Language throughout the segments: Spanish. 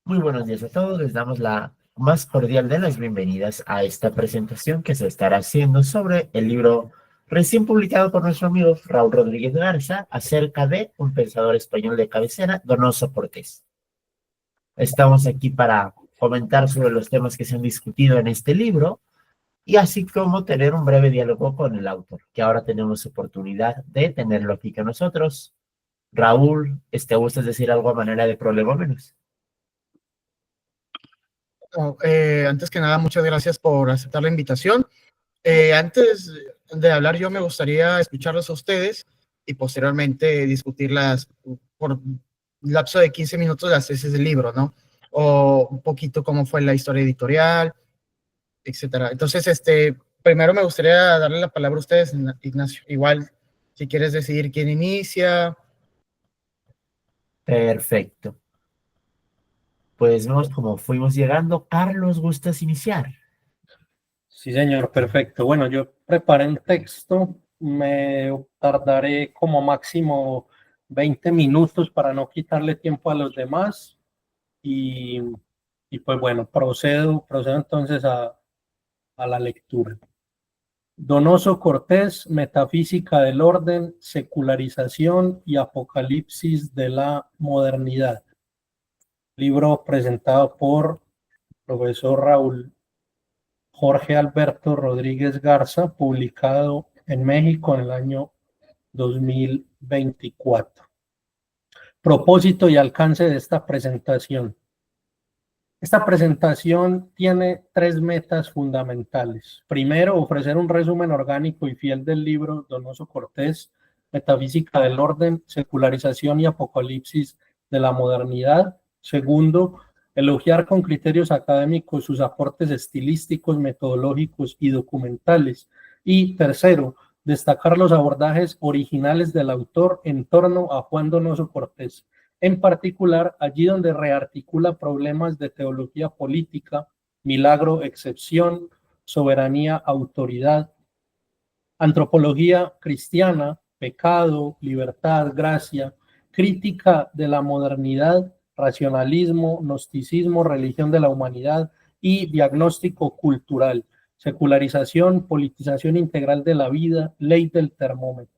Muy buenos días a todos. Les damos la más cordial de las bienvenidas a esta presentación que se estará haciendo sobre el libro recién publicado por nuestro amigo Raúl Rodríguez Garza acerca de un pensador español de cabecera, Donoso Cortés. Estamos aquí para comentar sobre los temas que se han discutido en este libro y así como tener un breve diálogo con el autor, que ahora tenemos oportunidad de tenerlo aquí con nosotros. Raúl, ¿gustas decir algo a manera de prolegómenos? Antes que nada, muchas gracias por aceptar la invitación. Antes de hablar yo, me gustaría escucharlos a ustedes y posteriormente discutirlas por un lapso de 15 minutos las tesis del libro, ¿no? O un poquito cómo fue la historia editorial, etcétera. Entonces, primero me gustaría darle la palabra a ustedes, Ignacio. Igual, si quieres decidir quién inicia. Perfecto. Pues vemos cómo fuimos llegando. Carlos, ¿gustas iniciar? Sí, señor, perfecto. Bueno, yo preparé un texto, me tardaré como máximo 20 minutos para no quitarle tiempo a los demás y, pues bueno, procedo entonces a la lectura. Donoso Cortés, Metafísica del Orden, Secularización y Apocalipsis de la Modernidad. Libro presentado por profesor Raúl Jorge Alberto Rodríguez Garza, publicado en México en el año 2024. Propósito y alcance de esta presentación. Esta presentación tiene 3 metas fundamentales. Primero, ofrecer un resumen orgánico y fiel del libro Donoso Cortés, Metafísica del Orden, Secularización y Apocalipsis de la Modernidad. Segundo, elogiar con criterios académicos sus aportes estilísticos, metodológicos y documentales. Y tercero, destacar los abordajes originales del autor en torno a Juan Donoso Cortés, en particular allí donde rearticula problemas de teología política, milagro, excepción, soberanía, autoridad, antropología cristiana, pecado, libertad, gracia, crítica de la modernidad, racionalismo, gnosticismo, religión de la humanidad y diagnóstico cultural, secularización, politización integral de la vida, ley del termómetro.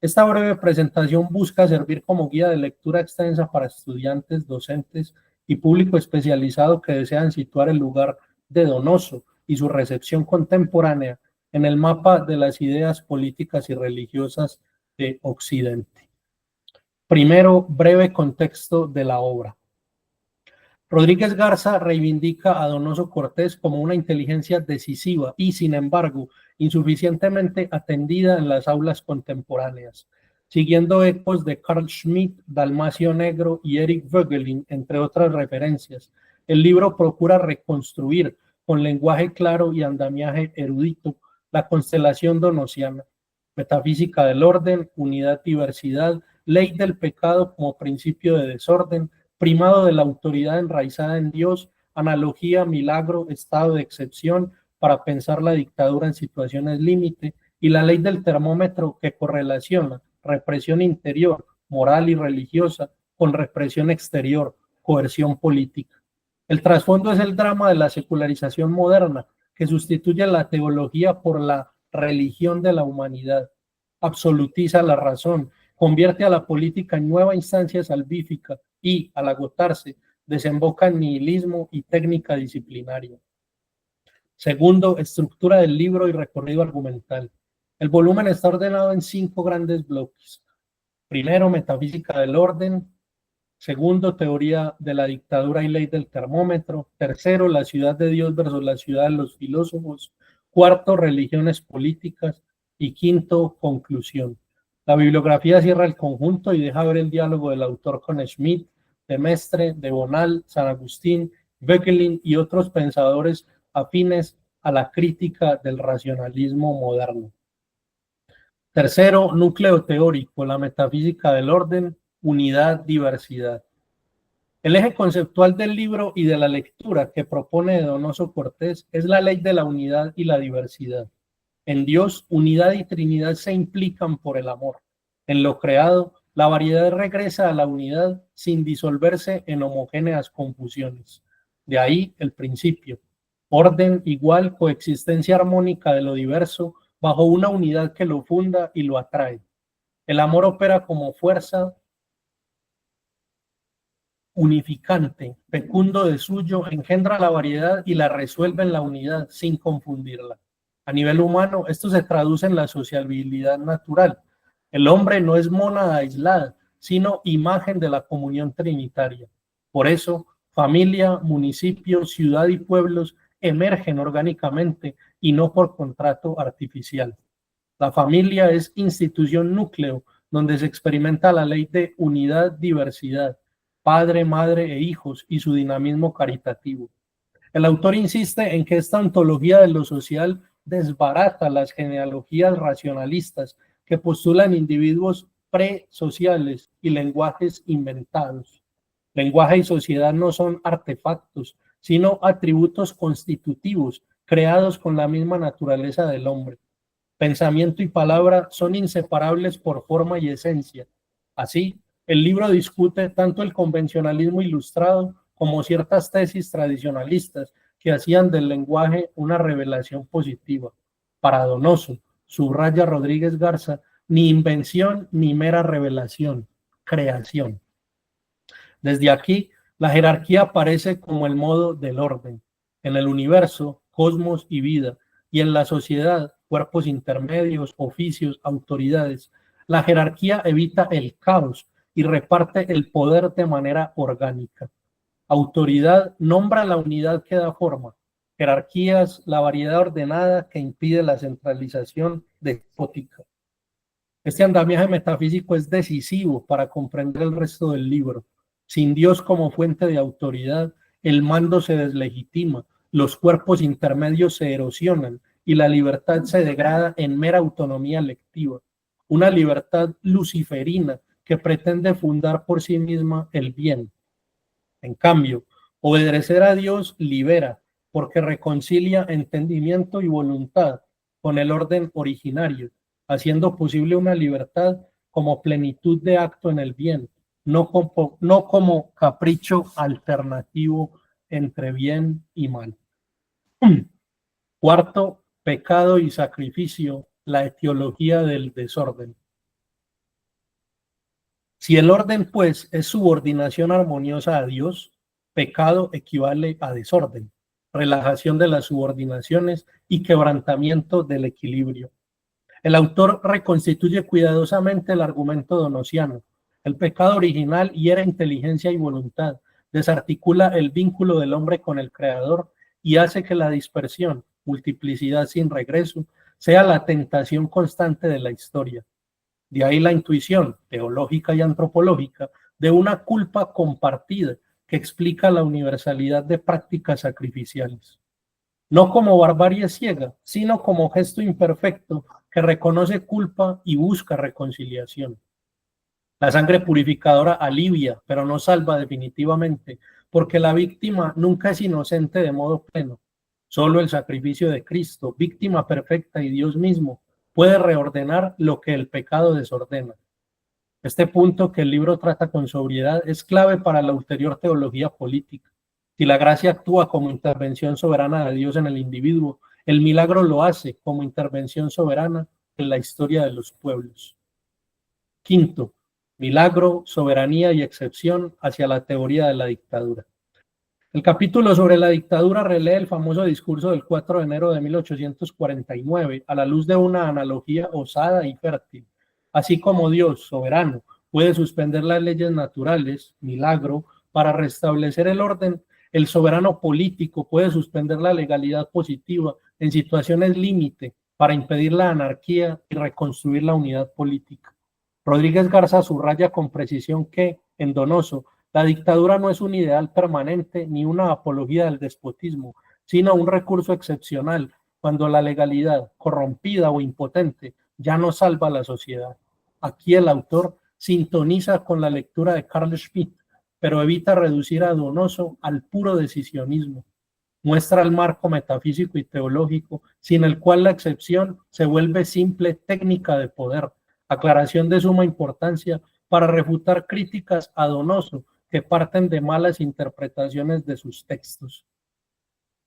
Esta breve presentación busca servir como guía de lectura extensa para estudiantes, docentes y público especializado que desean situar el lugar de Donoso y su recepción contemporánea en el mapa de las ideas políticas y religiosas de Occidente. Primero, breve contexto de la obra. Rodríguez Garza reivindica a Donoso Cortés como una inteligencia decisiva y, sin embargo, insuficientemente atendida en las aulas contemporáneas. Siguiendo ecos de Carl Schmitt, Dalmacio Negro y Eric Voegelin, entre otras referencias, el libro procura reconstruir con lenguaje claro y andamiaje erudito la constelación donosiana, metafísica del orden, unidad, diversidad, ley del pecado como principio de desorden, primado de la autoridad enraizada en Dios, analogía, milagro, estado de excepción para pensar la dictadura en situaciones límite y la ley del termómetro que correlaciona represión interior, moral y religiosa con represión exterior, coerción política. El trasfondo es el drama de la secularización moderna que sustituye la teología por la religión de la humanidad, absolutiza la razón, convierte a la política en nueva instancia salvífica y, al agotarse, desemboca en nihilismo y técnica disciplinaria. Segundo, estructura del libro y recorrido argumental. El volumen está ordenado en 5 grandes bloques. Primero, metafísica del orden. Segundo, teoría de la dictadura y ley del termómetro. Tercero, la ciudad de Dios versus la ciudad de los filósofos. Cuarto, religiones políticas. Y quinto, conclusión. La bibliografía cierra el conjunto y deja ver el diálogo del autor con Schmitt, de Mestre, de Bonal, San Agustín, Voegelin y otros pensadores afines a la crítica del racionalismo moderno. Tercero, núcleo teórico, la metafísica del orden, unidad, diversidad. El eje conceptual del libro y de la lectura que propone Donoso Cortés es la ley de la unidad y la diversidad. En Dios, unidad y Trinidad se implican por el amor. En lo creado, la variedad regresa a la unidad sin disolverse en homogéneas confusiones. De ahí el principio. Orden igual, coexistencia armónica de lo diverso bajo una unidad que lo funda y lo atrae. El amor opera como fuerza unificante, fecundo de suyo, engendra la variedad y la resuelve en la unidad sin confundirla. A nivel humano, esto se traduce en la sociabilidad natural. El hombre no es mónada aislada, sino imagen de la comunión trinitaria. Por eso, familia, municipio, ciudad y pueblos emergen orgánicamente y no por contrato artificial. La familia es institución núcleo donde se experimenta la ley de unidad-diversidad, padre, madre e hijos y su dinamismo caritativo. El autor insiste en que esta ontología de lo social desbarata las genealogías racionalistas que postulan individuos presociales y lenguajes inventados. Lenguaje y sociedad no son artefactos, sino atributos constitutivos creados con la misma naturaleza del hombre. Pensamiento y palabra son inseparables por forma y esencia. Así, el libro discute tanto el convencionalismo ilustrado como ciertas tesis tradicionalistas que hacían del lenguaje una revelación positiva. Para Donoso, subraya Rodríguez Garza, ni invención ni mera revelación, creación. Desde aquí, la jerarquía aparece como el modo del orden. En el universo, cosmos y vida, y en la sociedad, cuerpos intermedios, oficios, autoridades. La jerarquía evita el caos y reparte el poder de manera orgánica. Autoridad nombra la unidad que da forma. Jerarquías, la variedad ordenada que impide la centralización despótica. Este andamiaje metafísico es decisivo para comprender el resto del libro. Sin Dios como fuente de autoridad, el mando se deslegitima, los cuerpos intermedios se erosionan y la libertad se degrada en mera autonomía lectiva. Una libertad luciferina que pretende fundar por sí misma el bien. En cambio, obedecer a Dios libera, porque reconcilia entendimiento y voluntad con el orden originario, haciendo posible una libertad como plenitud de acto en el bien, no como capricho alternativo entre bien y mal. Cuarto, pecado y sacrificio, la etiología del desorden. Si el orden, pues, es subordinación armoniosa a Dios, pecado equivale a desorden, relajación de las subordinaciones y quebrantamiento del equilibrio. El autor reconstituye cuidadosamente el argumento donosiano. El pecado original hiere inteligencia y voluntad, desarticula el vínculo del hombre con el Creador y hace que la dispersión, multiplicidad sin regreso, sea la tentación constante de la historia. De ahí la intuición teológica y antropológica de una culpa compartida que explica la universalidad de prácticas sacrificiales. No como barbarie ciega, sino como gesto imperfecto que reconoce culpa y busca reconciliación. La sangre purificadora alivia, pero no salva definitivamente, porque la víctima nunca es inocente de modo pleno. Solo el sacrificio de Cristo, víctima perfecta y Dios mismo, puede reordenar lo que el pecado desordena. Este punto que el libro trata con sobriedad es clave para la ulterior teología política. Si la gracia actúa como intervención soberana de Dios en el individuo, el milagro lo hace como intervención soberana en la historia de los pueblos. Quinto, milagro, soberanía y excepción hacia la teoría de la dictadura. El capítulo sobre la dictadura relee el famoso discurso del 4 de enero de 1849 a la luz de una analogía osada y fértil. Así como Dios, soberano, puede suspender las leyes naturales, milagro, para restablecer el orden, el soberano político puede suspender la legalidad positiva en situaciones límite para impedir la anarquía y reconstruir la unidad política. Rodríguez Garza subraya con precisión que, en Donoso, la dictadura no es un ideal permanente ni una apología del despotismo, sino un recurso excepcional cuando la legalidad, corrompida o impotente, ya no salva a la sociedad. Aquí el autor sintoniza con la lectura de Carl Schmitt, pero evita reducir a Donoso al puro decisionismo. Muestra el marco metafísico y teológico, sin el cual la excepción se vuelve simple técnica de poder, aclaración de suma importancia para refutar críticas a Donoso que parten de malas interpretaciones de sus textos.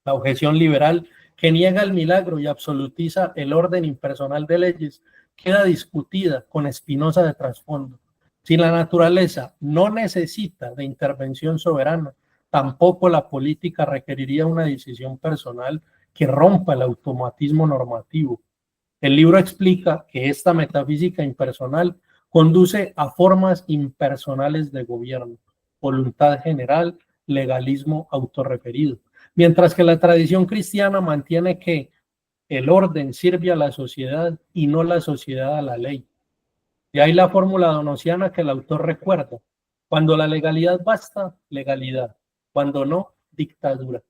La objeción liberal, que niega el milagro y absolutiza el orden impersonal de leyes, queda discutida con Spinoza de trasfondo. Si la naturaleza no necesita de intervención soberana, tampoco la política requeriría una decisión personal que rompa el automatismo normativo. El libro explica que esta metafísica impersonal conduce a formas impersonales de gobierno, voluntad general, legalismo autorreferido, mientras que la tradición cristiana mantiene que el orden sirve a la sociedad y no la sociedad a la ley. De ahí la fórmula donosiana que el autor recuerda: cuando la legalidad basta, legalidad; cuando no, dictadura.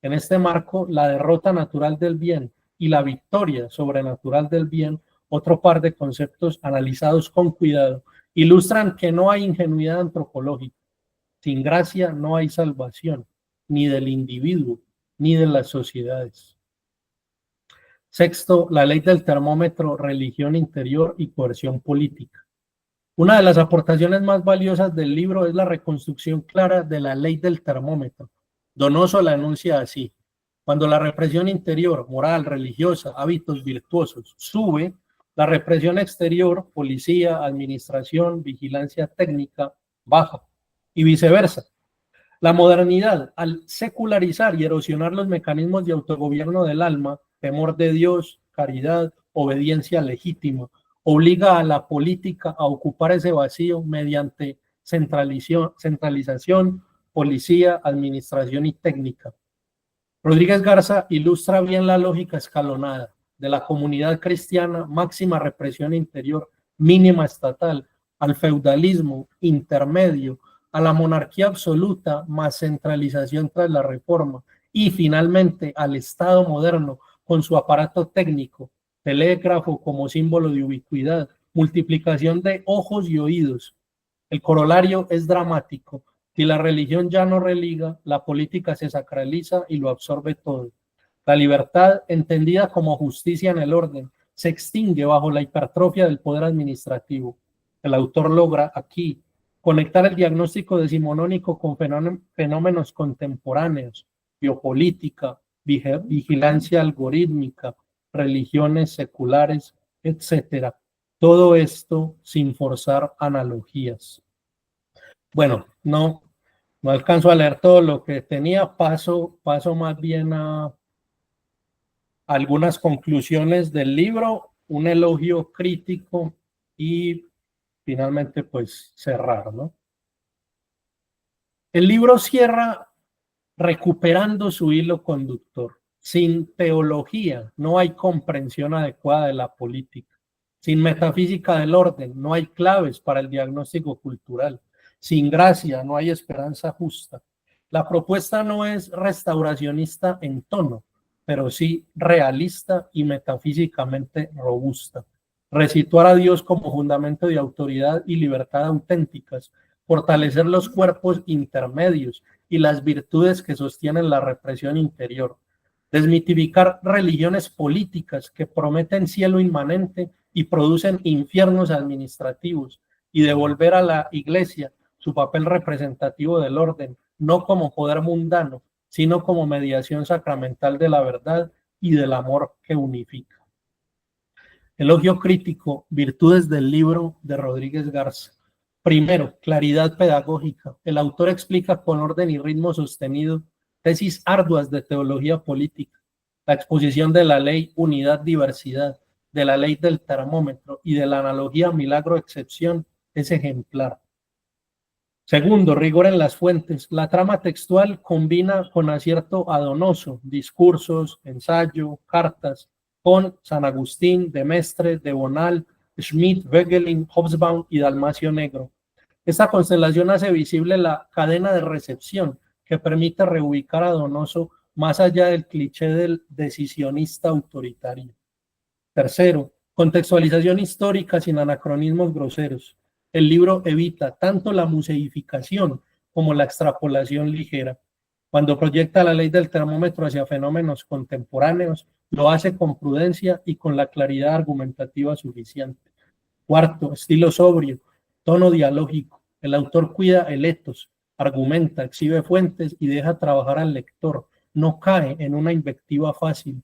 En este marco, la derrota natural del bien y la victoria sobrenatural del bien, otro par de conceptos analizados con cuidado, ilustran que no hay ingenuidad antropológica. Sin gracia no hay salvación, ni del individuo, ni de las sociedades. Sexto, la ley del termómetro, religión interior y coerción política. Una de las aportaciones más valiosas del libro es la reconstrucción clara de la ley del termómetro. Donoso la enuncia así: cuando la represión interior, moral, religiosa, hábitos virtuosos, sube, la represión exterior, policía, administración, vigilancia técnica, baja, y viceversa. La modernidad, al secularizar y erosionar los mecanismos de autogobierno del alma, temor de Dios, caridad, obediencia legítima, obliga a la política a ocupar ese vacío mediante centralización, policía, administración y técnica. Rodríguez Garza ilustra bien la lógica escalonada de la comunidad cristiana: máxima represión interior, mínima estatal, al feudalismo intermedio, a la monarquía absoluta más centralización tras la reforma, y finalmente al Estado moderno con su aparato técnico, telégrafo como símbolo de ubicuidad, multiplicación de ojos y oídos. El corolario es dramático: si la religión ya no religa, la política se sacraliza y lo absorbe todo. La libertad, entendida como justicia en el orden, se extingue bajo la hipertrofia del poder administrativo. El autor logra aquí conectar el diagnóstico decimonónico con fenómenos contemporáneos: biopolítica, vigilancia algorítmica, religiones seculares, etc. Todo esto sin forzar analogías. Bueno, no alcanzo a leer todo lo que tenía, paso más bien a algunas conclusiones del libro, un elogio crítico y finalmente pues cerrar, ¿no? El libro cierra recuperando su hilo conductor. Sin teología no hay comprensión adecuada de la política. Sin metafísica del orden no hay claves para el diagnóstico cultural. Sin gracia no hay esperanza justa. La propuesta no es restauracionista en tono, pero sí realista y metafísicamente robusta. Resituar a Dios como fundamento de autoridad y libertad auténticas, fortalecer los cuerpos intermedios y las virtudes que sostienen la represión interior, desmitificar religiones políticas que prometen cielo inmanente y producen infiernos administrativos, y devolver a la Iglesia su papel representativo del orden, no como poder mundano, sino como mediación sacramental de la verdad y del amor que unifica. Elogio crítico, virtudes del libro de Rodríguez Garza. Primero, claridad pedagógica. El autor explica con orden y ritmo sostenido tesis arduas de teología política. La exposición de la ley unidad-diversidad, de la ley del termómetro y de la analogía milagro-excepción es ejemplar. Segundo, rigor en las fuentes. La trama textual combina con acierto a Donoso, discursos, ensayo, cartas, con San Agustín, de Mestre, de Bonal, Schmidt, Wegelin, Hobsbawm y Dalmacio Negro. Esta constelación hace visible la cadena de recepción que permite reubicar a Donoso más allá del cliché del decisionista autoritario. Tercero, contextualización histórica sin anacronismos groseros. El libro evita tanto la museificación como la extrapolación ligera. Cuando proyecta la ley del termómetro hacia fenómenos contemporáneos, lo hace con prudencia y con la claridad argumentativa suficiente. Cuarto, estilo sobrio. tono dialógico. El autor cuida el etos, argumenta, exhibe fuentes y deja trabajar al lector. No cae en una invectiva fácil.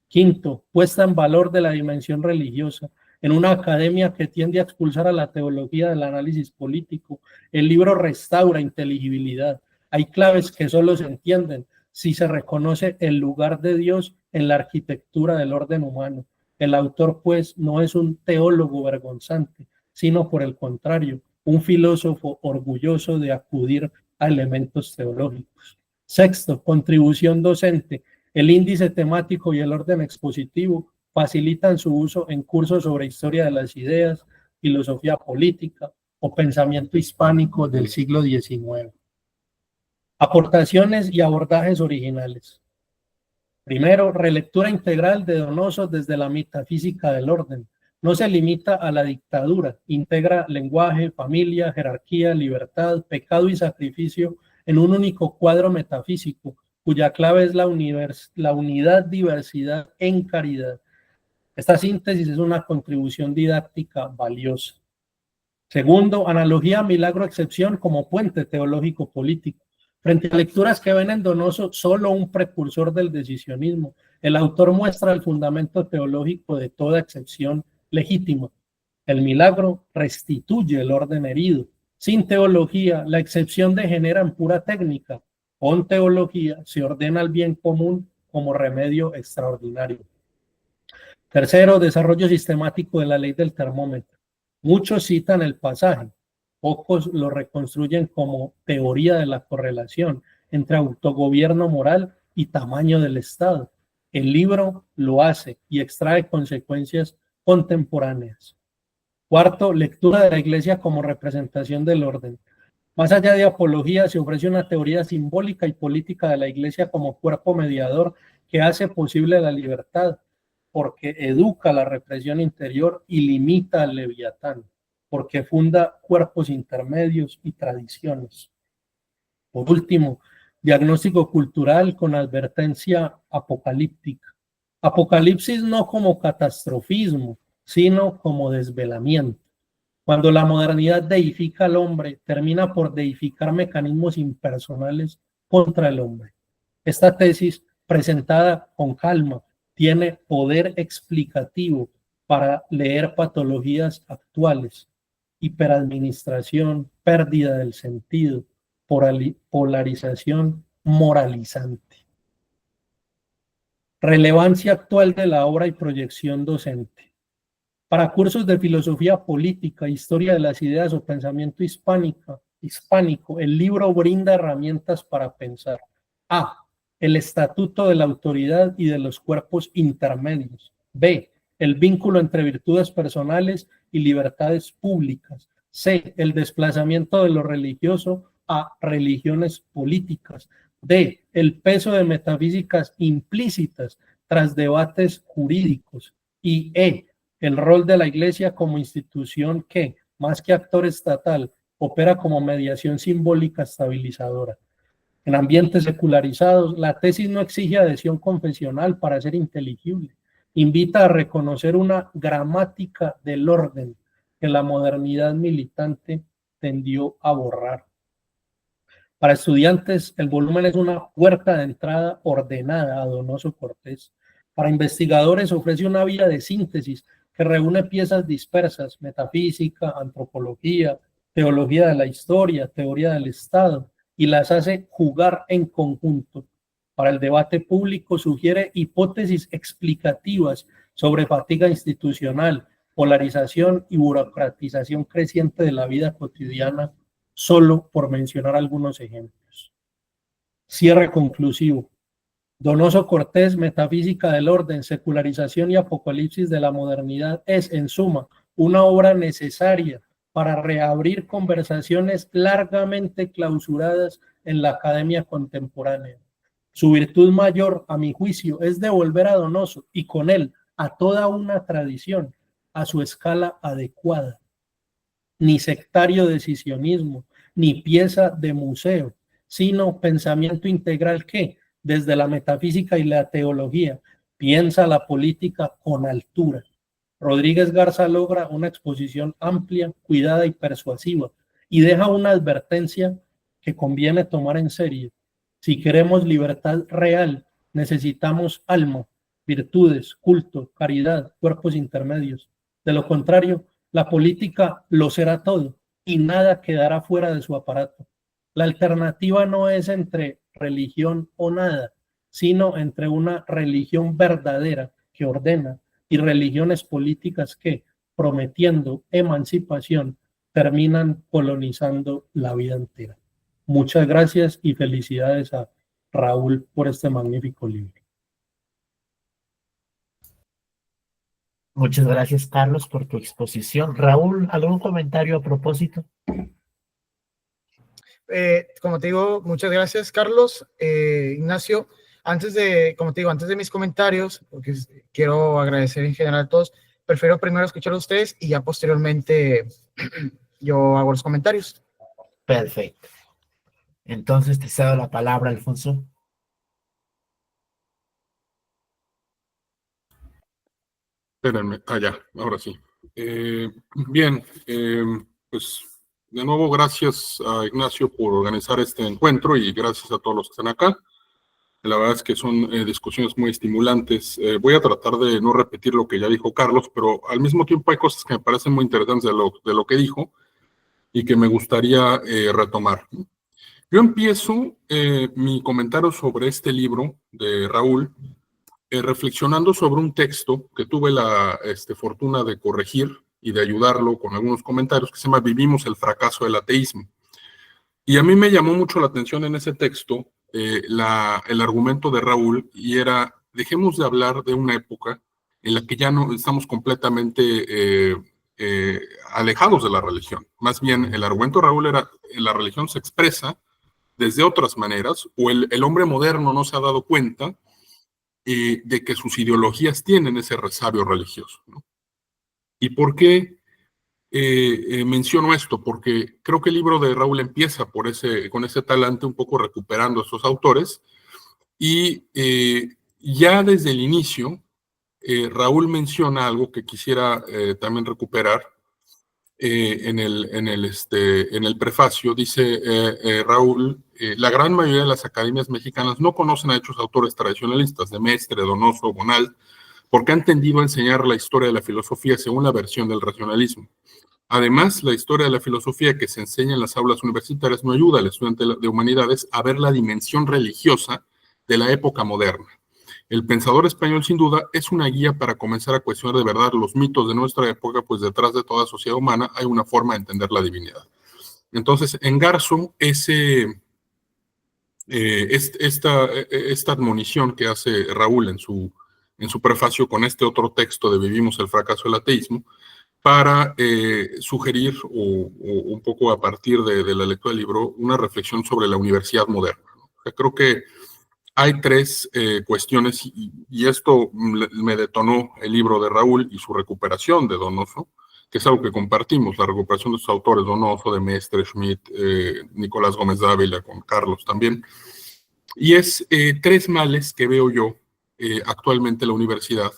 Quinto, puesta en valor de la dimensión religiosa. En una academia que tiende a expulsar a la teología del análisis político, el libro restaura inteligibilidad. Hay claves que solo se entienden si se reconoce el lugar de Dios en la arquitectura del orden humano. El autor, pues, no es un teólogo vergonzante, sino por el contrario, un filósofo orgulloso de acudir a elementos teológicos. Sexto, contribución docente. El índice temático y el orden expositivo facilitan su uso en cursos sobre historia de las ideas, filosofía política o pensamiento hispánico del siglo XIX. Aportaciones y abordajes originales. Primero, relectura integral de Donoso desde la metafísica del orden. No se limita a la dictadura, integra lenguaje, familia, jerarquía, libertad, pecado y sacrificio en un único cuadro metafísico, cuya clave es la unidad, diversidad en caridad. Esta síntesis es una contribución didáctica valiosa. Segundo, analogía, milagro, excepción como puente teológico-político. Frente a lecturas que ven en Donoso solo un precursor del decisionismo, el autor muestra el fundamento teológico de toda excepción legítima. El milagro restituye el orden herido. Sin teología, la excepción degenera en pura técnica. Con teología se ordena el bien común como remedio extraordinario. Tercero, desarrollo sistemático de la ley del termómetro. Muchos citan el pasaje, pocos lo reconstruyen como teoría de la correlación entre autogobierno moral y tamaño del Estado. El libro lo hace y extrae consecuencias contemporáneas. Cuarto, lectura de la Iglesia como representación del orden. Más allá de apología, se ofrece una teoría simbólica y política de la Iglesia como cuerpo mediador que hace posible la libertad, porque educa la represión interior y limita al leviatán, porque funda cuerpos intermedios y tradiciones. Por último, diagnóstico cultural con advertencia apocalíptica. Apocalipsis no como catastrofismo, sino como desvelamiento. Cuando la modernidad deifica al hombre, termina por deificar mecanismos impersonales contra el hombre. Esta tesis, presentada con calma, tiene poder explicativo para leer patologías actuales: hiperadministración, pérdida del sentido, polarización moralizante. Relevancia actual de la obra y proyección docente. Para cursos de filosofía política, historia de las ideas o pensamiento hispánico, el libro brinda herramientas para pensar. A. El estatuto de la autoridad y de los cuerpos intermedios. B. El vínculo entre virtudes personales y libertades públicas. C. El desplazamiento de lo religioso a religiones políticas. D. El peso de metafísicas implícitas tras debates jurídicos. Y E. El rol de la Iglesia como institución que, más que actor estatal, opera como mediación simbólica estabilizadora. En ambientes secularizados, la tesis no exige adhesión confesional para ser inteligible. Invita a reconocer una gramática del orden que la modernidad militante tendió a borrar. Para estudiantes, el volumen es una puerta de entrada ordenada a Donoso Cortés. Para investigadores, ofrece una vía de síntesis que reúne piezas dispersas: metafísica, antropología, teología de la historia, teoría del Estado, y las hace jugar en conjunto. Para el debate público, sugiere hipótesis explicativas sobre fatiga institucional, polarización y burocratización creciente de la vida cotidiana, solo por mencionar algunos ejemplos. Cierre conclusivo. Donoso Cortés, Metafísica del Orden, Secularización y Apocalipsis de la Modernidad, es, en suma, una obra necesaria para reabrir conversaciones largamente clausuradas en la academia contemporánea. Su virtud mayor, a mi juicio, es devolver a Donoso y con él a toda una tradición a su escala adecuada. Ni sectario decisionismo, ni pieza de museo, sino pensamiento integral que, desde la metafísica y la teología, piensa la política con altura. Rodríguez Garza logra una exposición amplia, cuidada y persuasiva, y deja una advertencia que conviene tomar en serio. Si queremos libertad real, necesitamos alma, virtudes, culto, caridad, cuerpos intermedios. De lo contrario, la política lo será todo y nada quedará fuera de su aparato. La alternativa no es entre religión o nada, sino entre una religión verdadera que ordena y religiones políticas que, prometiendo emancipación, terminan colonizando la vida entera. Muchas gracias y felicidades a Raúl por este magnífico libro. Muchas gracias, Carlos, por tu exposición. Raúl, ¿algún comentario a propósito? Como te digo, muchas gracias, Carlos. Ignacio, como te digo, antes de mis comentarios, porque quiero agradecer en general a todos, prefiero primero escuchar a ustedes y ya posteriormente yo hago los comentarios. Perfecto. Entonces te cedo la palabra, Alfonso. Espérenme, ya, ahora sí. Bien, pues de nuevo gracias a Ignacio por organizar este encuentro y gracias a todos los que están acá. La verdad es que son discusiones muy estimulantes. Voy a tratar de no repetir lo que ya dijo Carlos, pero al mismo tiempo hay cosas que me parecen muy interesantes de lo que dijo y que me gustaría retomar. Yo empiezo mi comentario sobre este libro de Raúl reflexionando sobre un texto que tuve la fortuna de corregir y de ayudarlo con algunos comentarios que se llama Vivimos el fracaso del ateísmo. Y a mí me llamó mucho la atención en ese texto el argumento de Raúl y era, dejemos de hablar de una época en la que ya no estamos completamente alejados de la religión. Más bien, el argumento de Raúl era, la religión se expresa desde otras maneras, o el hombre moderno no se ha dado cuenta de que sus ideologías tienen ese resabio religioso, ¿no? ¿Y por qué menciono esto? Porque creo que el libro de Raúl empieza con ese talante, un poco recuperando a esos autores, y ya desde el inicio, Raúl menciona algo que quisiera también recuperar en el prefacio. Dice Raúl, la gran mayoría de las academias mexicanas no conocen a hechos autores tradicionalistas, de Mestre, Donoso, Bonald, porque han tendido a enseñar la historia de la filosofía según la versión del racionalismo. Además, la historia de la filosofía que se enseña en las aulas universitarias no ayuda al estudiante de humanidades a ver la dimensión religiosa de la época moderna. El pensador español, sin duda, es una guía para comenzar a cuestionar de verdad los mitos de nuestra época, pues detrás de toda sociedad humana hay una forma de entender la divinidad. Entonces, engarzo esta admonición que hace Raúl en su prefacio con este otro texto de Vivimos el fracaso del ateísmo, para sugerir, o un poco a partir de la lectura del libro, una reflexión sobre la universidad moderna. O sea, creo que hay tres cuestiones, y esto me detonó el libro de Raúl y su recuperación de Donoso, que es algo que compartimos, la recuperación de sus autores, Donoso, de Mestre, Schmidt, Nicolás Gómez Dávila, con Carlos también. Y es tres males que veo yo actualmente en la universidad,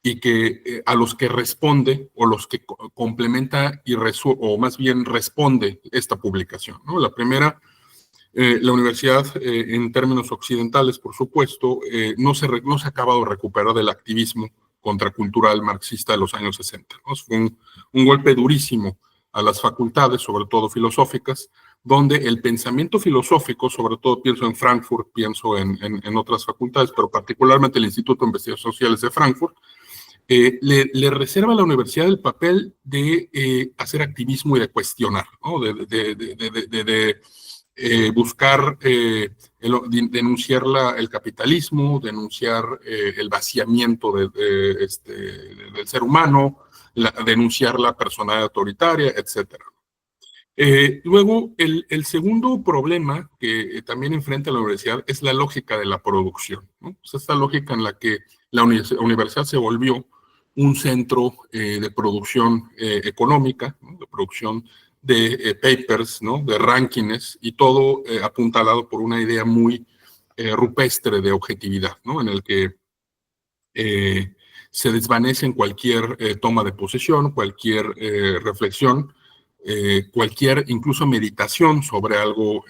y que a los que responde, o los que complementa o más bien responde esta publicación, ¿no? La primera, la universidad, en términos occidentales, por supuesto, no se ha acabado de recuperar del activismo contracultural marxista de los años 60, ¿no? Fue un golpe durísimo a las facultades, sobre todo filosóficas, donde el pensamiento filosófico, sobre todo pienso en Frankfurt, pienso en otras facultades, pero particularmente el Instituto de Investigaciones Sociales de Frankfurt, le reserva a la universidad el papel de hacer activismo y de cuestionar, ¿no? De buscar denunciar el capitalismo, denunciar el vaciamiento del ser humano, denunciar la personalidad autoritaria, etc. Luego, el segundo problema que también enfrenta la universidad es la lógica de la producción, ¿no? O sea, esta lógica en la que la universidad se volvió un centro de producción económica, ¿no? De producción de papers, ¿no? De rankings, y todo apuntalado por una idea muy rupestre de objetividad, ¿no? En el que se desvanece en cualquier toma de posesión, cualquier reflexión, cualquier incluso meditación sobre algo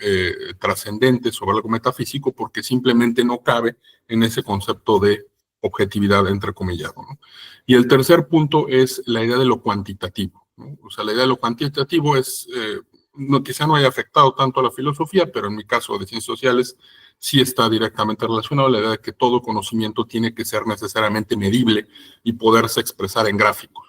trascendente, sobre algo metafísico, porque simplemente no cabe en ese concepto de objetividad, entrecomillado, ¿no? Y el tercer punto es la idea de lo cuantitativo, ¿no? O sea, la idea de lo cuantitativo es, quizá no haya afectado tanto a la filosofía, pero en mi caso de ciencias sociales sí está directamente relacionado a la idea de que todo conocimiento tiene que ser necesariamente medible y poderse expresar en gráficos.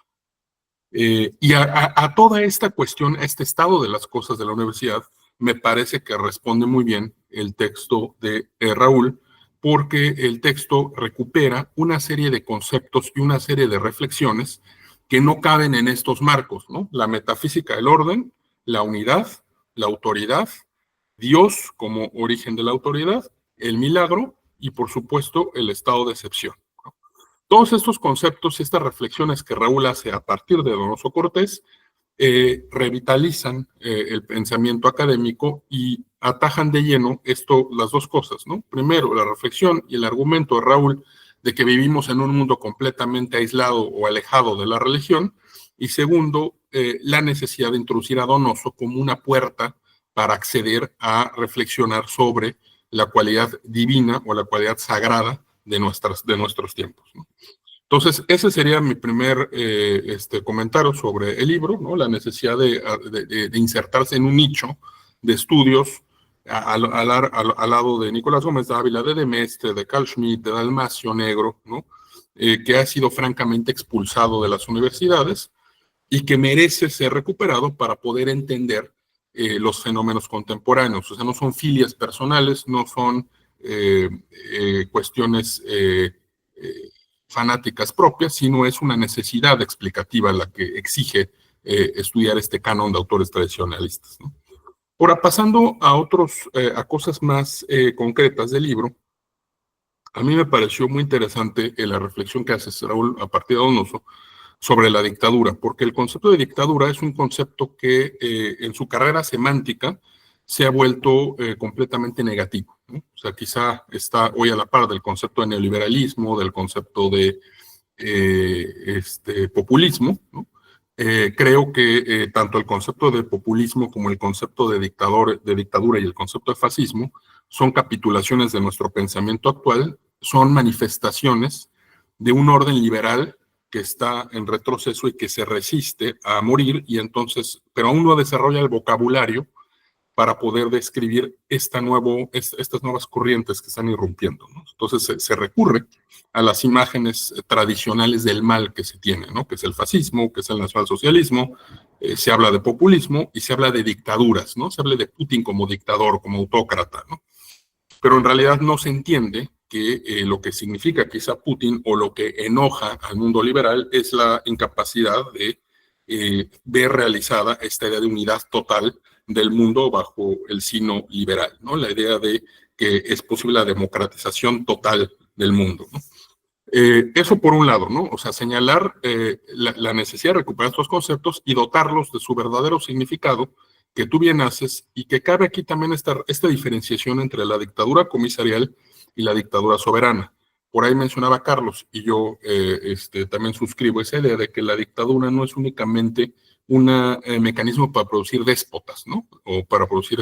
Y a toda esta cuestión, a este estado de las cosas de la universidad, me parece que responde muy bien el texto de Raúl, porque el texto recupera una serie de conceptos y una serie de reflexiones que no caben en estos marcos, ¿no? La metafísica del orden, la unidad, la autoridad, Dios como origen de la autoridad, el milagro y, por supuesto, el estado de excepción. Todos estos conceptos y estas reflexiones que Raúl hace a partir de Donoso Cortés revitalizan el pensamiento académico y atajan de lleno las dos cosas, ¿no? Primero, la reflexión y el argumento de Raúl de que vivimos en un mundo completamente aislado o alejado de la religión, y segundo, la necesidad de introducir a Donoso como una puerta para acceder a reflexionar sobre la cualidad divina o la cualidad sagrada de nuestros tiempos, ¿no? Entonces, ese sería mi primer comentario sobre el libro, ¿no? La necesidad de insertarse en un nicho de estudios al lado de Nicolás Gómez Dávila, de Demestre, de Carl Schmitt, de Dalmacio Negro, ¿no? Que ha sido francamente expulsado de las universidades y que merece ser recuperado para poder entender los fenómenos contemporáneos. O sea, no son filias personales, no son cuestiones fanáticas propias, sino es una necesidad explicativa la que exige estudiar este canon de autores tradicionalistas, ¿no? Ahora, pasando a cosas más concretas del libro, a mí me pareció muy interesante la reflexión que hace Raúl a partir de Donoso sobre la dictadura, porque el concepto de dictadura es un concepto que en su carrera semántica se ha vuelto completamente negativo, ¿no? O sea, quizá está hoy a la par del concepto de neoliberalismo, del concepto de populismo, ¿no? Creo que tanto el concepto de populismo como el concepto de dictadura y el concepto de fascismo son capitulaciones de nuestro pensamiento actual, son manifestaciones de un orden liberal que está en retroceso y que se resiste a morir, y entonces, pero aún no desarrolla el vocabulario para poder describir estas nuevas corrientes que están irrumpiendo, ¿no? Entonces se recurre a las imágenes tradicionales del mal que se tiene, ¿no? Que es el fascismo, que es el nacionalsocialismo, se habla de populismo y se habla de dictaduras, ¿no? Se habla de Putin como dictador, como autócrata, ¿no? Pero en realidad no se entiende que lo que significa quizá Putin o lo que enoja al mundo liberal es la incapacidad de ver realizada esta idea de unidad total del mundo bajo el signo liberal, ¿no? La idea de que es posible la democratización total del mundo, ¿no? Eso por un lado, ¿no? O sea, señalar la necesidad de recuperar estos conceptos y dotarlos de su verdadero significado, que tú bien haces, y que cabe aquí también esta diferenciación entre la dictadura comisarial y la dictadura soberana. Por ahí mencionaba Carlos, y yo también suscribo esa idea de que la dictadura no es únicamente un mecanismo para producir déspotas, ¿no? O para producir,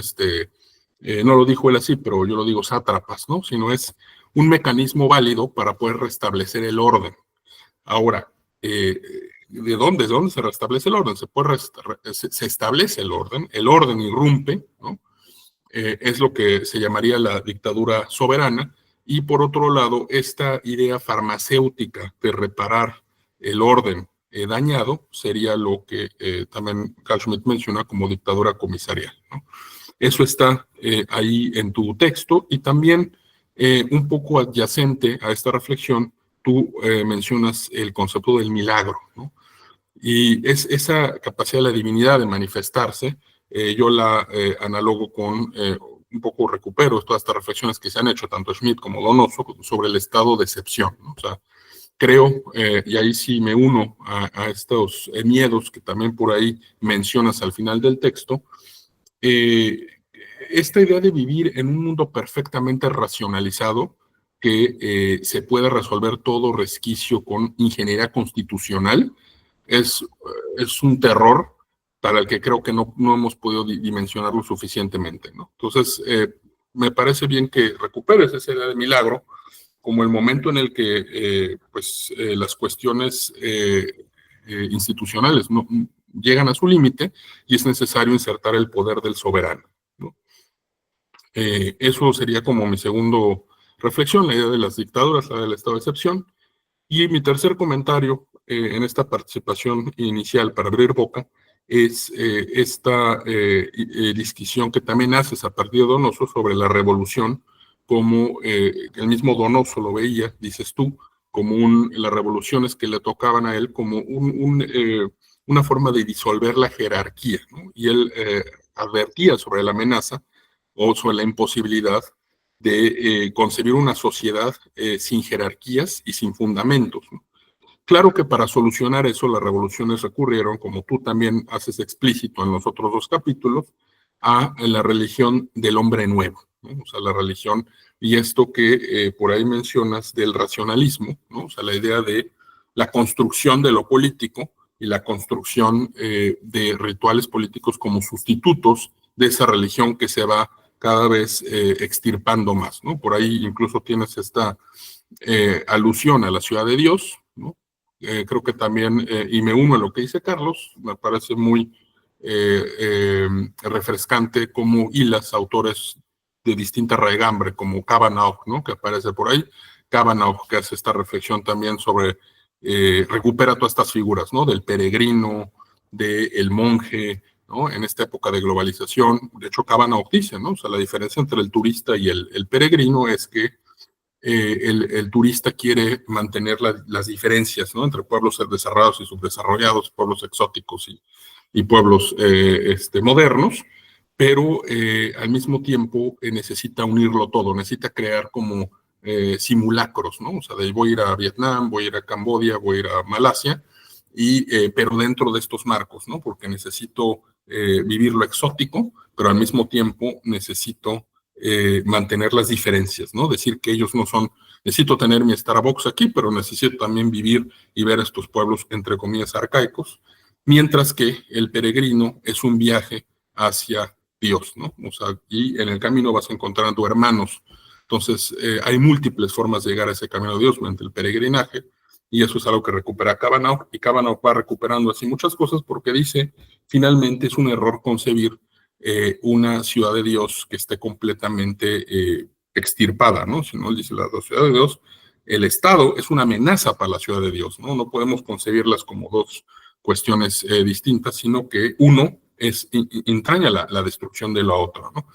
no lo dijo él así, pero yo lo digo sátrapas, ¿no? Sino es un mecanismo válido para poder restablecer el orden. Ahora, ¿de dónde se restablece el orden? Se establece el orden irrumpe, ¿no? Es lo que se llamaría la dictadura soberana, y por otro lado, esta idea farmacéutica de reparar el orden dañado sería lo que también Carl Schmitt menciona como dictadura comisarial, ¿no? Eso está ahí en tu texto, y también un poco adyacente a esta reflexión, tú mencionas el concepto del milagro, ¿no? Y es esa capacidad de la divinidad de manifestarse, yo la analogo con, un poco recupero todas estas reflexiones que se han hecho, tanto Schmitt como Donoso, sobre el estado de excepción, ¿no? O sea, creo, y ahí sí me uno a estos miedos que también por ahí mencionas al final del texto, esta idea de vivir en un mundo perfectamente racionalizado que se pueda resolver todo resquicio con ingeniería constitucional es un terror para el que creo que no hemos podido dimensionarlo suficientemente, ¿no? Entonces, me parece bien que recuperes esa idea de milagro como el momento en el que las cuestiones institucionales no llegan a su límite y es necesario insertar el poder del soberano, ¿no? Eso sería como mi segundo reflexión, la idea de las dictaduras, la del estado de excepción. Y mi tercer comentario en esta participación inicial para abrir boca es esta disquisición que también haces a partir de Donoso sobre la revolución, como el mismo Donoso lo veía, dices tú, como las revoluciones que le tocaban a él como una forma de disolver la jerarquía, ¿no? Y él advertía sobre la amenaza o sobre la imposibilidad de concebir una sociedad sin jerarquías y sin fundamentos, ¿no? Claro que para solucionar eso las revoluciones recurrieron, como tú también haces explícito en los otros dos capítulos, a la religión del hombre nuevo, ¿no? O sea, la religión y esto que por ahí mencionas del racionalismo, ¿no? O sea, la idea de la construcción de lo político y la construcción de rituales políticos como sustitutos de esa religión que se va cada vez extirpando más, ¿no? Por ahí incluso tienes esta alusión a la ciudad de Dios, ¿no? Creo que también, y me uno a lo que dice Carlos, me parece muy refrescante cómo hilas autores de distinta raigambre, como Cavanagh, ¿no? Que aparece por ahí. Cavanagh, que hace esta reflexión también sobre, recupera todas estas figuras, ¿no? Del peregrino, del monje, ¿no? En esta época de globalización. De hecho, Cavanagh dice, ¿no? O sea, la diferencia entre el turista y el peregrino es que el turista quiere mantener las diferencias, ¿no? Entre pueblos desarrollados y subdesarrollados, pueblos exóticos y pueblos modernos, pero al mismo tiempo necesita unirlo todo, necesita crear como simulacros, ¿no? O sea, voy a ir a Vietnam, voy a ir a Camboya, voy a ir a Malasia, pero dentro de estos marcos, ¿no? Porque necesito vivir lo exótico, pero al mismo tiempo necesito mantener las diferencias, ¿no? Decir que ellos no son, necesito tener mi Starbucks aquí, pero necesito también vivir y ver estos pueblos, entre comillas, arcaicos, mientras que el peregrino es un viaje hacia Dios, ¿no? O sea, y en el camino vas encontrando hermanos. Entonces, hay múltiples formas de llegar a ese camino de Dios mediante el peregrinaje, y eso es algo que recupera Cavanagh, y Cavanagh va recuperando así muchas cosas porque dice, finalmente es un error concebir una ciudad de Dios que esté completamente extirpada, ¿no? Si no, él dice la ciudad de Dios, el Estado es una amenaza para la ciudad de Dios, ¿no? No podemos concebirlas como dos cuestiones distintas, sino que uno entraña la destrucción de la otra, ¿no?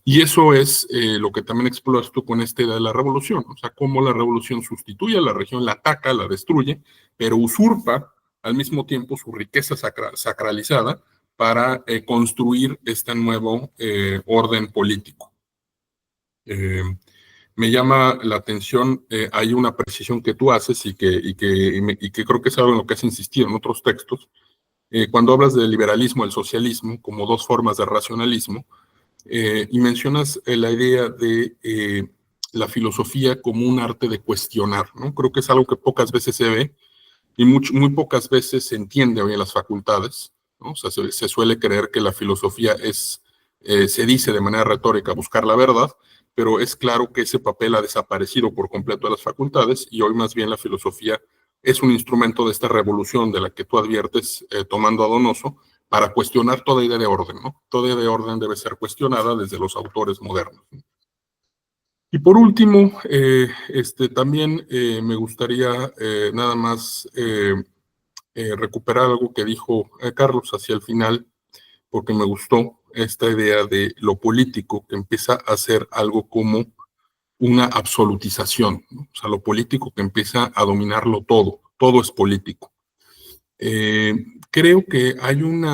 Y eso es lo que también exploras tú con esta idea de la revolución, o sea, cómo la revolución sustituye a la región, la ataca, la destruye, pero usurpa al mismo tiempo su riqueza sacralizada para construir este nuevo orden político. Me llama la atención, hay una precisión que tú haces y que creo que es algo en lo que has insistido en otros textos, cuando hablas del liberalismo, el socialismo, como dos formas de racionalismo, y mencionas la idea de la filosofía como un arte de cuestionar, ¿no? Creo que es algo que pocas veces se ve y muy pocas veces se entiende hoy en las facultades, ¿no? O sea, se suele creer que la filosofía se dice de manera retórica buscar la verdad, pero es claro que ese papel ha desaparecido por completo de las facultades y hoy más bien la filosofía es un instrumento de esta revolución de la que tú adviertes, tomando a Donoso, para cuestionar toda idea de orden, ¿no? Toda idea de orden debe ser cuestionada desde los autores modernos, ¿no? Y por último, también me gustaría nada más recuperar algo que dijo Carlos hacia el final, porque me gustó esta idea de lo político que empieza a ser algo como una absolutización, ¿no? O sea, lo político que empieza a dominarlo todo es político. Creo que hay un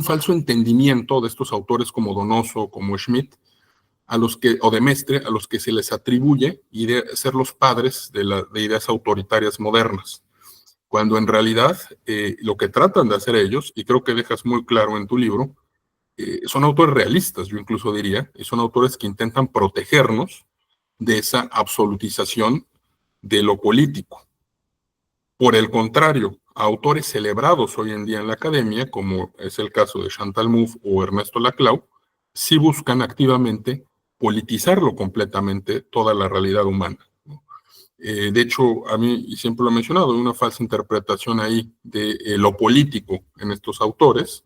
falso entendimiento de estos autores como Donoso, como Schmitt, o de Mestre, a los que se les atribuye ser los padres de ideas autoritarias modernas, cuando en realidad lo que tratan de hacer ellos, y creo que dejas muy claro en tu libro, son autores realistas, yo incluso diría, y son autores que intentan protegernos de esa absolutización de lo político. Por el contrario, autores celebrados hoy en día en la academia, como es el caso de Chantal Mouffe o Ernesto Laclau, sí buscan activamente politizarlo completamente toda la realidad humana. De hecho, a mí, y siempre lo he mencionado, hay una falsa interpretación ahí de lo político en estos autores.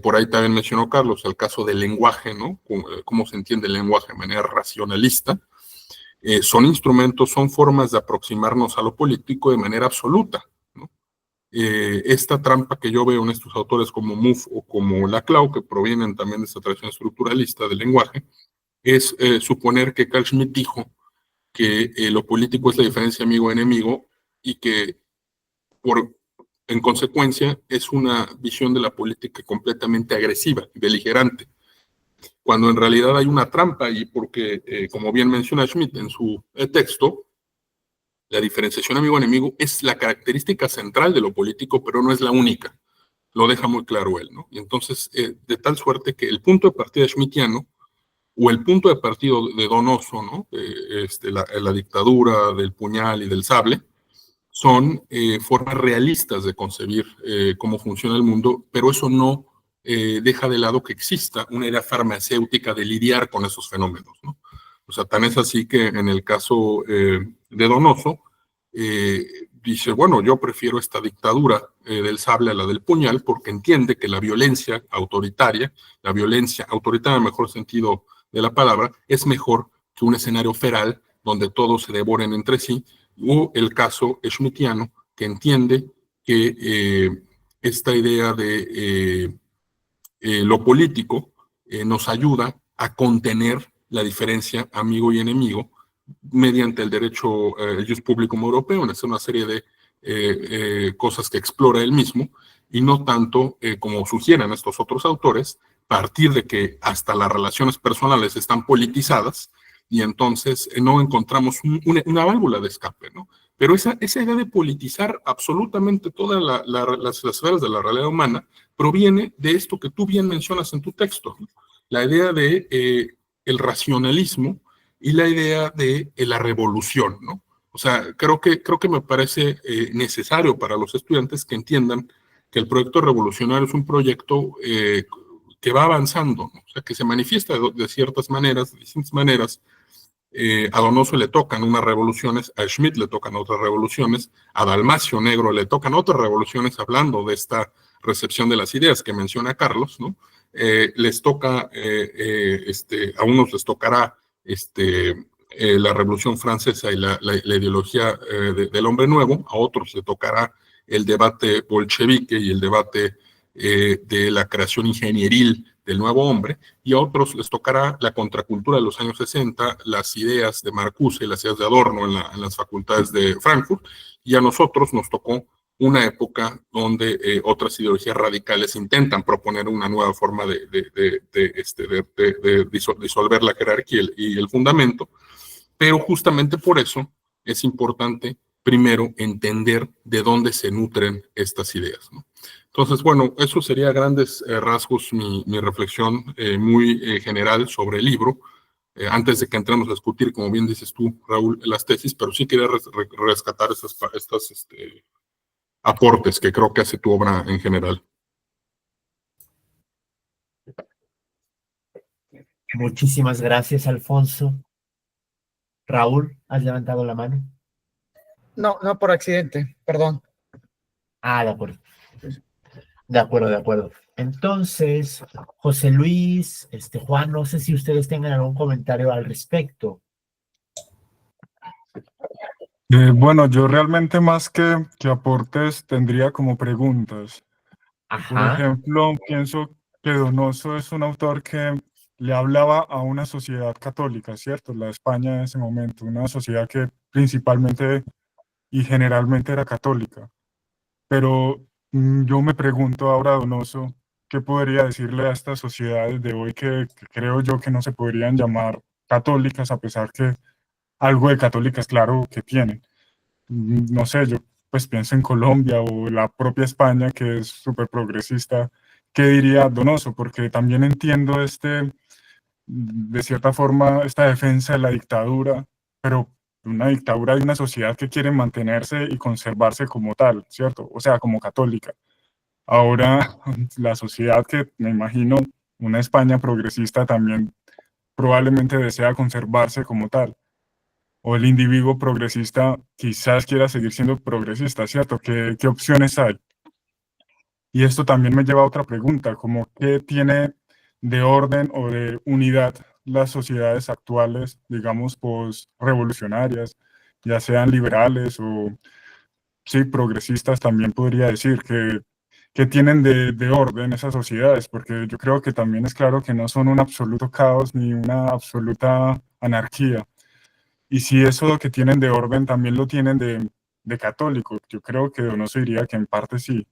Por ahí también mencionó Carlos el caso del lenguaje, ¿no? Cómo se entiende el lenguaje de manera racionalista. Son instrumentos, son formas de aproximarnos a lo político de manera absoluta, ¿no? Esta trampa que yo veo en estos autores como Mouffe o como Laclau, que provienen también de esta tradición estructuralista del lenguaje, es suponer que Carl Schmitt dijo que lo político es la diferencia amigo-enemigo y que en consecuencia es una visión de la política completamente agresiva, beligerante, cuando en realidad hay una trampa y porque, como bien menciona Schmitt en su texto, la diferenciación amigo-enemigo es la característica central de lo político, pero no es la única. Lo deja muy claro él, ¿no? Y entonces, de tal suerte que el punto de partida schmittiano o el punto de partida de Donoso, ¿no? La dictadura del puñal y del sable, son formas realistas de concebir cómo funciona el mundo, pero eso no deja de lado que exista una idea farmacéutica de lidiar con esos fenómenos, ¿no? O sea, tan es así que en el caso de Donoso, dice, bueno, yo prefiero esta dictadura del sable a la del puñal porque entiende que la violencia autoritaria en el mejor sentido de la palabra, es mejor que un escenario feral donde todos se devoren entre sí, o el caso schmittiano, que entiende que esta idea de lo político nos ayuda a contener la diferencia amigo y enemigo mediante el derecho, el jus publicum europeo, es una serie de cosas que explora él mismo, y no tanto como sugieren estos otros autores, partir de que hasta las relaciones personales están politizadas, y entonces no encontramos una válvula de escape, ¿no? Pero esa idea de politizar absolutamente todas las esferas de la realidad humana proviene de esto que tú bien mencionas en tu texto, ¿no? La idea de el racionalismo y la idea de la revolución, ¿no? O sea, creo que me parece necesario para los estudiantes que entiendan que el proyecto revolucionario es un proyecto que va avanzando, ¿no? O sea, que se manifiesta de ciertas maneras, de distintas maneras. A Donoso le tocan unas revoluciones, a Schmitt le tocan otras revoluciones, a Dalmacio Negro le tocan otras revoluciones, hablando de esta recepción de las ideas que menciona Carlos, ¿no? Les toca, a unos les tocará la Revolución Francesa y la ideología del hombre nuevo, a otros le tocará el debate bolchevique y el debate de la creación ingenieril del nuevo hombre, y a otros les tocará la contracultura de los años 60, las ideas de Marcuse y las ideas de Adorno en las facultades de Frankfurt, y a nosotros nos tocó una época donde otras ideologías radicales intentan proponer una nueva forma de disolver la jerarquía y el fundamento, pero justamente por eso es importante primero entender de dónde se nutren estas ideas, ¿no? Entonces, bueno, eso sería a grandes rasgos mi reflexión muy general sobre el libro, antes de que entremos a discutir, como bien dices tú, Raúl, las tesis, pero sí quería rescatar estos aportes que creo que hace tu obra en general. Muchísimas gracias, Alfonso. Raúl, ¿has levantado la mano? No, no, por accidente, perdón. Ah, de acuerdo. De acuerdo, de acuerdo. Entonces, José Luis, Juan, no sé si ustedes tengan algún comentario al respecto. Bueno, yo realmente más que aportes tendría como preguntas. Por Ajá, ejemplo, pienso que Donoso es un autor que le hablaba a una sociedad católica, ¿cierto? La España en ese momento, una sociedad que principalmente y generalmente era católica. Pero yo me pregunto ahora, Donoso, ¿qué podría decirle a estas sociedades de hoy que creo yo que no se podrían llamar católicas, a pesar que algo de católicas, claro, que tienen? No sé, yo pues pienso en Colombia o la propia España, que es súper progresista. ¿Qué diría Donoso? Porque también entiendo de cierta forma, esta defensa de la dictadura pero una dictadura de una sociedad que quiere mantenerse y conservarse como tal, ¿cierto? O sea, como católica. Ahora, la sociedad que me imagino, una España progresista también probablemente desea conservarse como tal. O el individuo progresista quizás quiera seguir siendo progresista, ¿cierto? ¿Qué opciones hay? Y esto también me lleva a otra pregunta, como qué tiene de orden o de unidad las sociedades actuales, digamos, revolucionarias, ya sean liberales o, sí, progresistas, también podría decir que tienen de orden esas sociedades, porque yo creo que también es claro que no son un absoluto caos ni una absoluta anarquía. Y si eso que tienen de orden también lo tienen de católico, yo creo que Donoso diría que en parte sí,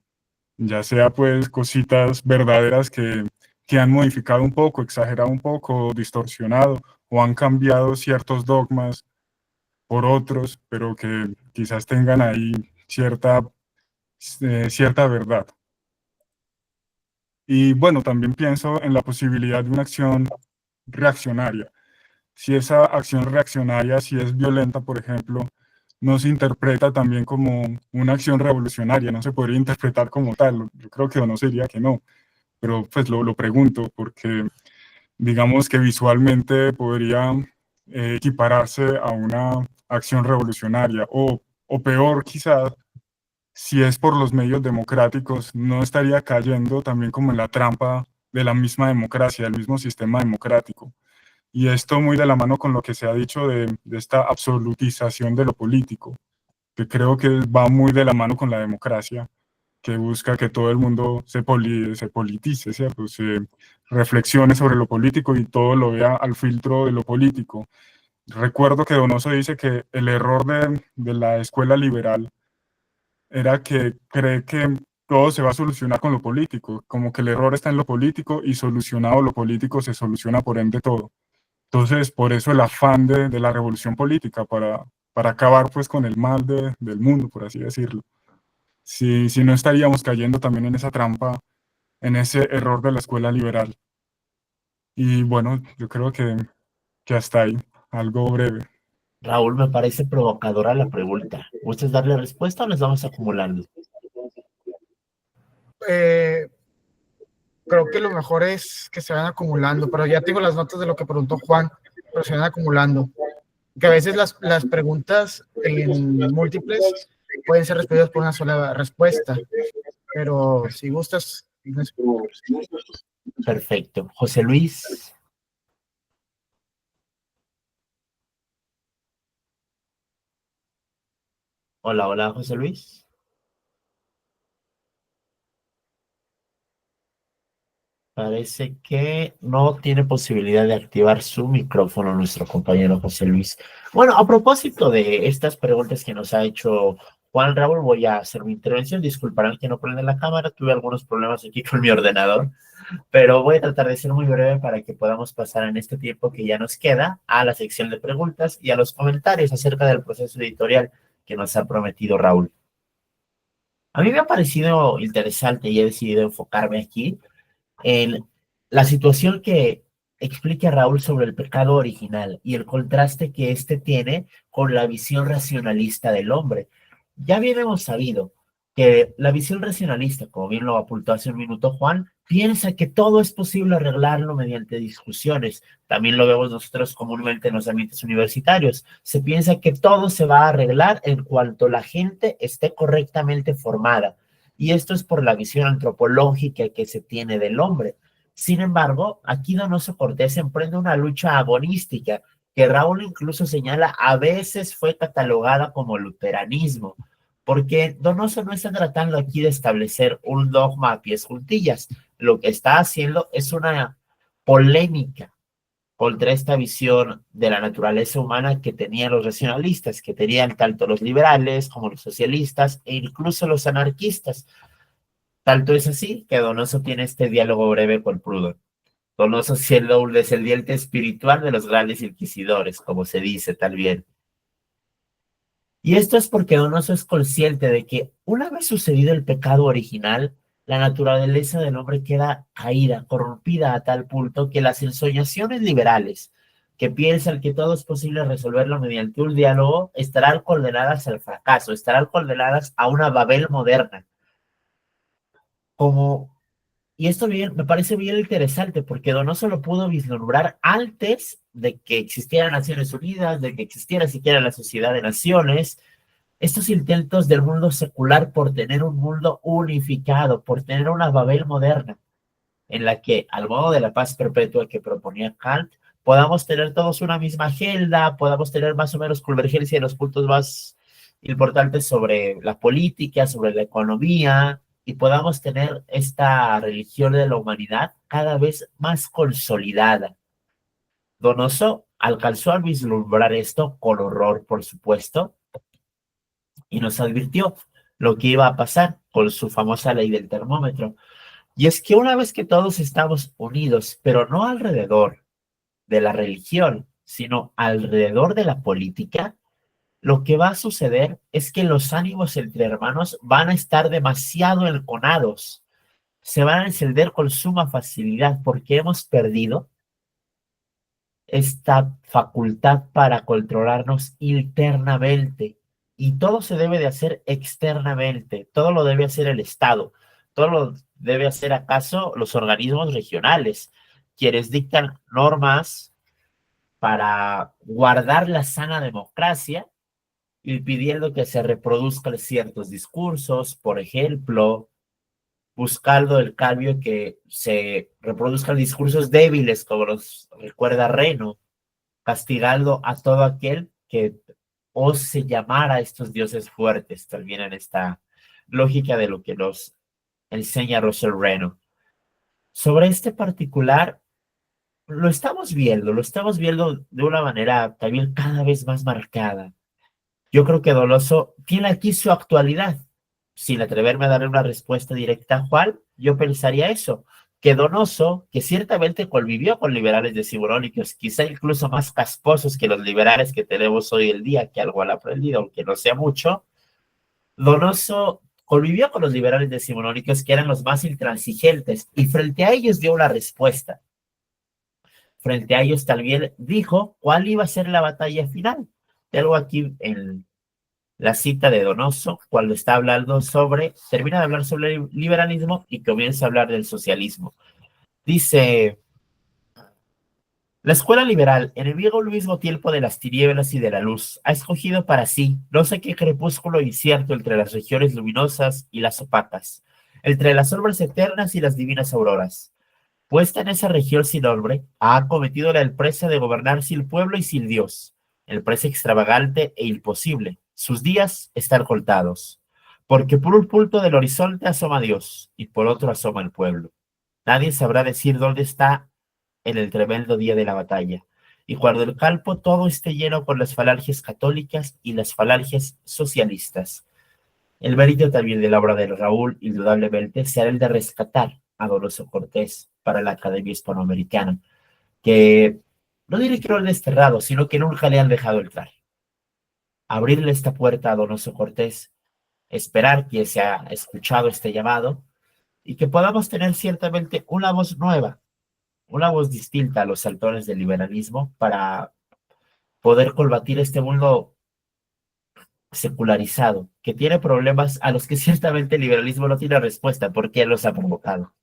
ya sea pues cositas verdaderas que han modificado un poco, exagerado un poco, distorsionado o han cambiado ciertos dogmas por otros, pero que quizás tengan ahí cierta verdad. Y bueno, también pienso en la posibilidad de una acción reaccionaria. Si esa acción reaccionaria, si es violenta, por ejemplo, no se interpreta también como una acción revolucionaria, no se podría interpretar como tal. Yo creo que no sería que no, pero pues lo pregunto porque digamos que visualmente podría equipararse a una acción revolucionaria o peor quizás, si es por los medios democráticos, no estaría cayendo también como en la trampa de la misma democracia, del mismo sistema democrático. Y esto muy de la mano con lo que se ha dicho de esta absolutización de lo político, que creo que va muy de la mano con la democracia, que busca que todo el mundo se politice, ¿cierto? Se reflexione sobre lo político y todo lo vea al filtro de lo político. Recuerdo que Donoso dice que el error de la escuela liberal era que cree que todo se va a solucionar con lo político, como que el error está en lo político y solucionado lo político se soluciona por ende todo. Entonces, por eso el afán de la revolución política, para acabar pues con el mal del mundo, por así decirlo. Si no estaríamos cayendo también en esa trampa, en ese error de la escuela liberal. Y bueno, yo creo que hasta ahí, algo breve. Raúl, me parece provocadora la pregunta. ¿Gustas darle respuesta o las vamos acumulando? Eh, Creo que lo mejor es que se van acumulando, pero ya tengo las notas de lo que preguntó Juan, pero se van acumulando. Que a veces las preguntas en múltiples pueden ser respondidas por una sola respuesta, pero si gustas, Perfecto. José Luis. Hola, hola, José Luis. Parece que no tiene posibilidad de activar su micrófono nuestro compañero José Luis. Bueno, a propósito de estas preguntas que nos ha hecho Juan Raúl, voy a hacer mi intervención. Disculparán que no prende la cámara, tuve algunos problemas aquí con mi ordenador, pero voy a tratar de ser muy breve para que podamos pasar en este tiempo que ya nos queda a la sección de preguntas y a los comentarios acerca del proceso editorial que nos ha prometido Raúl. A mí me ha parecido interesante y he decidido enfocarme aquí en la situación que explica Raúl sobre el pecado original y el contraste que éste tiene con la visión racionalista del hombre. Ya bien hemos sabido que la visión racionalista, como bien lo apuntó hace un minuto Juan, piensa que todo es posible arreglarlo mediante discusiones. También lo vemos nosotros comúnmente en los ambientes universitarios. Se piensa que todo se va a arreglar en cuanto la gente esté correctamente formada. Y esto es por la visión antropológica que se tiene del hombre. Sin embargo, aquí Donoso Cortés emprende una lucha agonística que Raúl incluso señala a veces fue catalogada como luteranismo, porque Donoso no está tratando aquí de establecer un dogma a pies juntillas, lo que está haciendo es una polémica contra esta visión de la naturaleza humana que tenían los racionalistas, que tenían tanto los liberales como los socialistas e incluso los anarquistas. Tanto es así que Donoso tiene este diálogo breve con Proudhon. Donoso siendo un descendiente espiritual de los grandes inquisidores, como se dice también. Y esto es porque Donoso es consciente de que una vez sucedido el pecado original, la naturaleza del hombre queda caída, corrompida a tal punto que las ensoñaciones liberales que piensan que todo es posible resolverlo mediante un diálogo, estarán condenadas al fracaso, estarán condenadas a una Babel moderna. Y esto me parece bien interesante, porque Donoso lo pudo vislumbrar antes de que existieran Naciones Unidas, de que existiera siquiera la Sociedad de Naciones. Estos intentos del mundo secular por tener un mundo unificado, por tener una Babel moderna, en la que, al modo de la paz perpetua que proponía Kant, podamos tener todos una misma agenda, podamos tener más o menos convergencia en los puntos más importantes sobre la política, sobre la economía, y podamos tener esta religión de la humanidad cada vez más consolidada. Donoso alcanzó a vislumbrar esto con horror, por supuesto, y nos advirtió lo que iba a pasar con su famosa ley del termómetro. Y es que una vez que todos estamos unidos, pero no alrededor de la religión, sino alrededor de la política, lo que va a suceder es que los ánimos entre hermanos van a estar demasiado enconados, se van a encender con suma facilidad porque hemos perdido esta facultad para controlarnos internamente. Y todo se debe de hacer externamente, todo lo debe hacer el Estado, todo lo debe hacer acaso los organismos regionales, quienes dictan normas para guardar la sana democracia y pidiendo que se reproduzcan ciertos discursos, por ejemplo, buscando el cambio que se reproduzcan discursos débiles, como los recuerda Reno, castigando a todo aquel que ose llamar a estos dioses fuertes, también en esta lógica de lo que nos enseña Russell Reno. Sobre este particular, lo estamos viendo de una manera también cada vez más marcada. Yo creo que Donoso tiene aquí su actualidad. Sin atreverme a darle una respuesta directa a Juan, yo pensaría eso, que Donoso, que ciertamente convivió con liberales decimonónicos, quizá incluso más casposos que los liberales que tenemos hoy en día, que algo han aprendido, aunque no sea mucho, Donoso convivió con los liberales decimonónicos que eran los más intransigentes y frente a ellos dio una respuesta. Frente a ellos también dijo cuál iba a ser la batalla final. Tengo aquí en la cita de Donoso cuando está hablando termina de hablar sobre el liberalismo y comienza a hablar del socialismo. Dice: la escuela liberal, enemigo al mismo tiempo de las tinieblas y de la luz, ha escogido para sí no sé qué crepúsculo incierto entre las regiones luminosas y las opacas, entre las sombras eternas y las divinas auroras. Puesta en esa región sin nombre, ha cometido la empresa de gobernar sin pueblo y sin Dios, empresa extravagante e imposible. Sus días están contados, porque por un punto del horizonte asoma Dios y por otro asoma el pueblo. Nadie sabrá decir dónde está en el tremendo día de la batalla, y cuando el campo todo esté lleno con las falanges católicas y las falanges socialistas. El mérito también de la obra de Raúl, indudablemente, será el de rescatar a Donoso Cortés para la Academia Hispanoamericana, que no diré que lo han desterrado, sino que nunca le han dejado entrar. Abrirle esta puerta a Donoso Cortés, esperar que se ha escuchado este llamado y que podamos tener ciertamente una voz nueva, una voz distinta a los saltones del liberalismo para poder combatir este mundo secularizado, que tiene problemas a los que ciertamente el liberalismo no tiene respuesta porque él los ha provocado.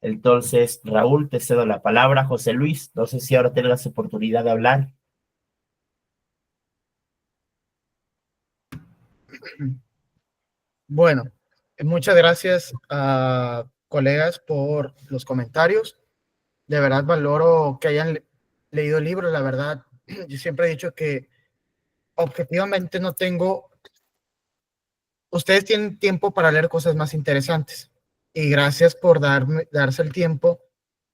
Entonces, Raúl, te cedo la palabra. José Luis, no sé si ahora tengas oportunidad de hablar. Bueno, muchas gracias a colegas por los comentarios. De verdad valoro que hayan leído el libro. La verdad, yo siempre he dicho que objetivamente no tengo... Ustedes tienen tiempo para leer cosas más interesantes. Y gracias por darse el tiempo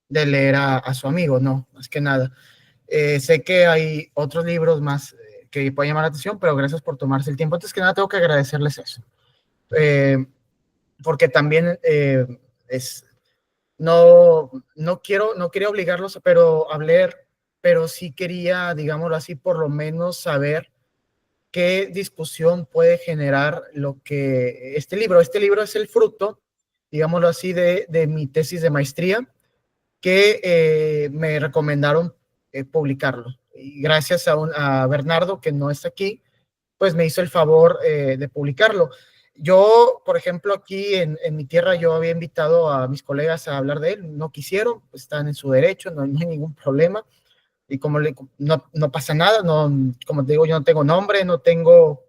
de leer a su amigo, no, más que nada. Sé que hay otros libros más que pueden llamar la atención, pero gracias por tomarse el tiempo. Antes que nada, tengo que agradecerles eso. Porque también no quería obligarlos pero a leer, pero sí quería, digámoslo así, por lo menos saber qué discusión puede generar lo que este libro es el fruto, digámoslo así, de mi tesis de maestría, que me recomendaron publicarlo. y gracias a Bernardo, que no está aquí, pues me hizo el favor de publicarlo. Yo, por ejemplo, aquí en mi tierra, yo había invitado a mis colegas a hablar de él, no quisieron, pues están en su derecho, no hay ningún problema, y como no pasa nada, como te digo, yo no tengo nombre, no tengo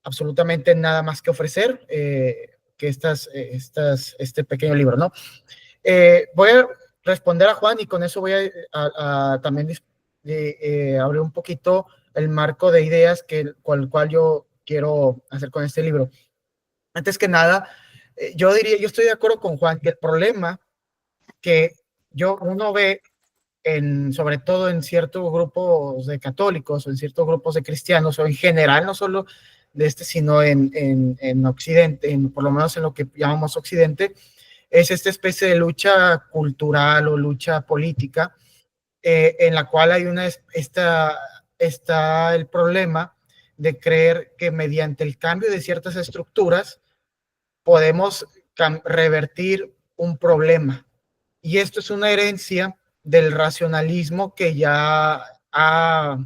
absolutamente nada más que ofrecer que este pequeño libro, ¿no? Voy a responder a Juan y con eso voy a también abrir un poquito el marco de ideas cual yo quiero hacer con este libro. Antes que nada, yo estoy de acuerdo con Juan que el problema que uno ve sobre todo en ciertos grupos de católicos o en ciertos grupos de cristianos o en general, no solo de sino en Occidente, por lo menos en lo que llamamos Occidente, es esta especie de lucha cultural o lucha política en la cual está el problema de creer que mediante el cambio de ciertas estructuras podemos revertir un problema. Y esto es una herencia del racionalismo que ya ha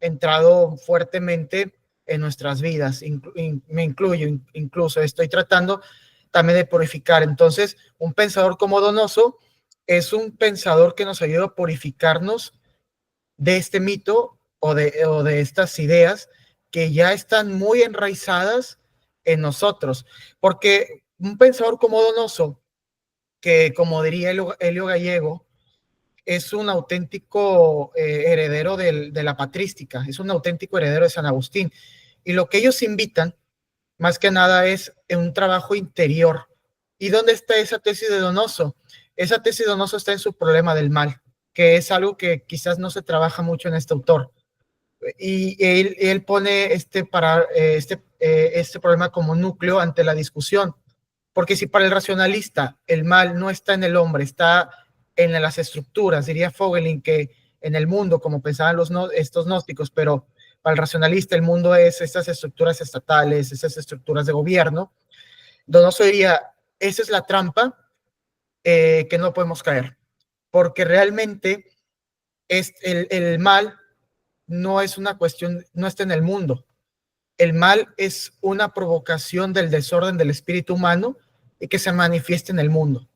entrado fuertemente en nuestras vidas. Me incluyo, incluso estoy tratando también de purificar. Entonces, un pensador como Donoso es un pensador que nos ayuda a purificarnos de este mito o de estas ideas que ya están muy enraizadas en nosotros. Porque un pensador como Donoso, que como diría Helio Gallego, es un auténtico heredero de la patrística, es un auténtico heredero de San Agustín. Y lo que ellos invitan, más que nada, es un trabajo interior. ¿Y dónde está esa tesis de Donoso? Esa tesis de Donoso está en su problema del mal, que es algo que quizás no se trabaja mucho en este autor. Y él pone este problema como núcleo ante la discusión. Porque si para el racionalista el mal no está en el hombre, está en las estructuras, diría Vogelin que en el mundo, como pensaban estos gnósticos, pero para el racionalista el mundo es estas estructuras estatales, esas estructuras de gobierno, Donoso diría, esa es la trampa que no podemos caer, porque realmente el mal no es una cuestión, no está en el mundo. El mal es una provocación del desorden del espíritu humano y que se manifiesta en el mundo.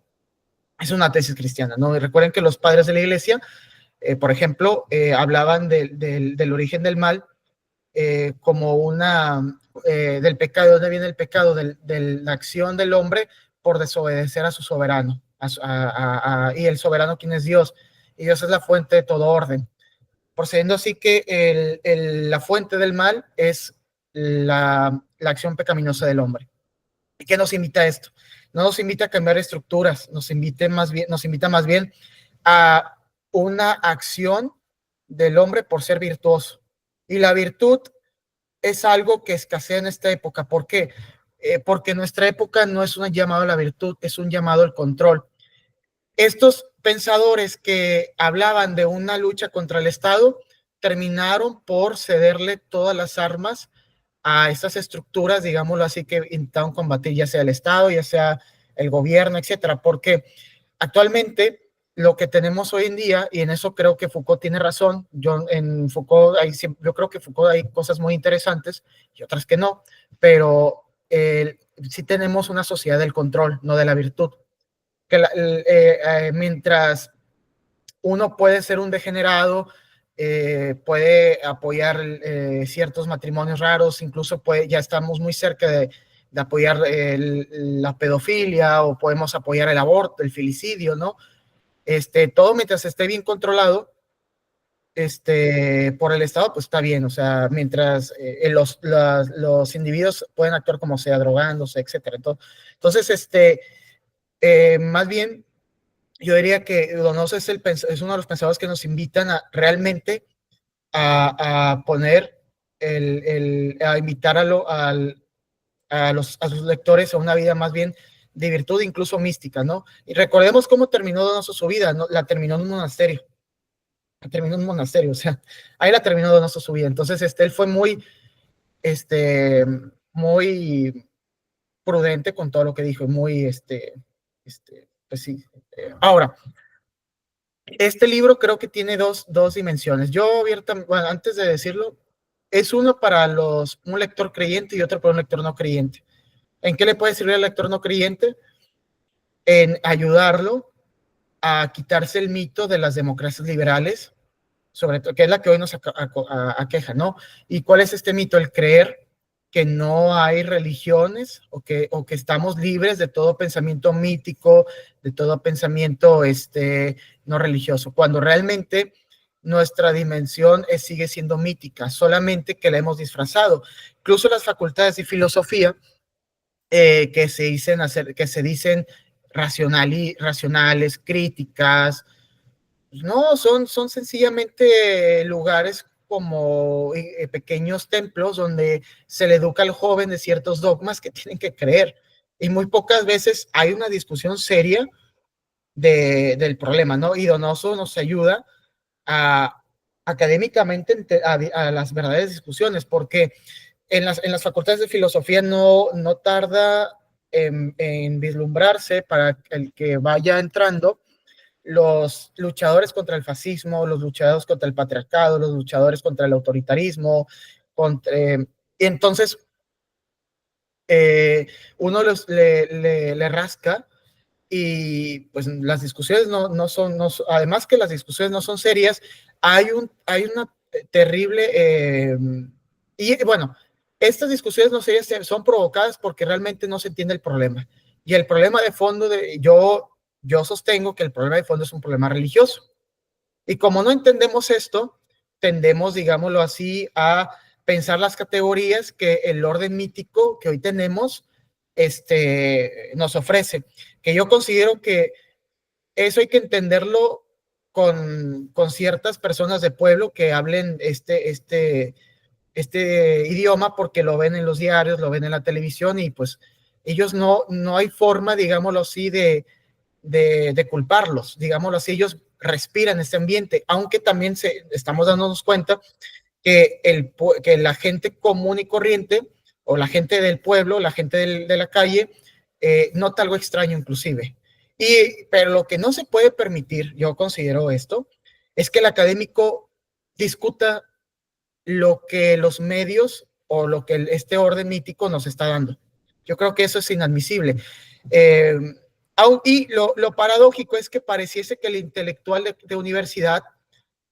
Es una tesis cristiana, ¿no? Y recuerden que los padres de la iglesia, por ejemplo, hablaban del origen del mal como del pecado. ¿De dónde viene el pecado? De la acción del hombre por desobedecer a su soberano. Y el soberano, ¿quién es Dios? Y Dios es la fuente de todo orden. Procediendo así que la fuente del mal es la acción pecaminosa del hombre. ¿Y qué nos invita a esto? No nos invita a cambiar estructuras, nos invita más bien a una acción del hombre por ser virtuoso. Y la virtud es algo que escasea en esta época. ¿Por qué? Porque nuestra época no es un llamado a la virtud, es un llamado al control. Estos pensadores que hablaban de una lucha contra el Estado terminaron por cederle todas las armas a estas estructuras, digámoslo así, que intentaron combatir, ya sea el Estado, ya sea el gobierno, etcétera, porque actualmente lo que tenemos hoy en día, y en eso creo que Foucault tiene razón, yo creo que Foucault hay cosas muy interesantes y otras que no, pero sí tenemos una sociedad del control, no de la virtud. Mientras uno puede ser un degenerado, puede apoyar ciertos matrimonios raros, incluso ya estamos muy cerca de apoyar la pedofilia, o podemos apoyar el aborto, el filicidio, ¿no? Todo mientras esté bien controlado por el Estado, pues está bien, o sea, mientras los individuos pueden actuar como sea, drogándose, etcétera. Entonces, más bien, yo diría que Donoso es uno de los pensadores que nos invitan a realmente a poner, a invitar a sus lectores a una vida más bien de virtud, incluso mística, ¿no? Y recordemos cómo terminó Donoso su vida, ¿no? La terminó en un monasterio. O sea, ahí la terminó Donoso su vida. Entonces, él fue muy prudente con todo lo que dijo, muy, pues sí. Ahora, Este libro creo que tiene dos dimensiones. Yo abiertamente, bueno, antes de decirlo, es uno para un lector creyente y otro para un lector no creyente. ¿En qué le puede servir al lector no creyente? En ayudarlo a quitarse el mito de las democracias liberales, sobre todo, que es la que hoy nos aqueja, ¿no? ¿Y cuál es este mito? El creer que no hay religiones o que estamos libres de todo pensamiento mítico, de todo pensamiento no religioso, cuando realmente nuestra dimensión sigue siendo mítica, solamente que la hemos disfrazado. Incluso las facultades de filosofía que se dicen racionales, críticas, no, son sencillamente lugares como pequeños templos donde se le educa al joven de ciertos dogmas que tienen que creer. Y muy pocas veces hay una discusión seria del problema, ¿no? Y Donoso nos ayuda académicamente a las verdaderas discusiones, porque en las facultades de filosofía no tarda en vislumbrarse para el que vaya entrando los luchadores contra el fascismo, los luchadores contra el patriarcado, los luchadores contra el autoritarismo, y entonces uno le rasca y pues las discusiones no son, además que las discusiones no son serias, hay una terrible, y bueno, estas discusiones no serias son provocadas porque realmente no se entiende el problema. Y el problema de fondo, yo sostengo que el problema de fondo es un problema religioso. Y como no entendemos esto, tendemos, digámoslo así, a pensar las categorías que el orden mítico que hoy tenemos nos ofrece. Que yo considero que eso hay que entenderlo con ciertas personas de pueblo que hablen este idioma porque lo ven en los diarios, lo ven en la televisión y pues ellos no hay forma, digámoslo así, de culparlos, digámoslo así, ellos respiran este ambiente, aunque también estamos dándonos cuenta que la gente común y corriente o la gente del pueblo, la gente de la calle, nota algo extraño inclusive. Pero lo que no se puede permitir, yo considero esto, es que el académico discuta lo que los medios o lo que este orden mítico nos está dando. Yo creo que eso es inadmisible. Y lo paradójico es que pareciese que el intelectual de universidad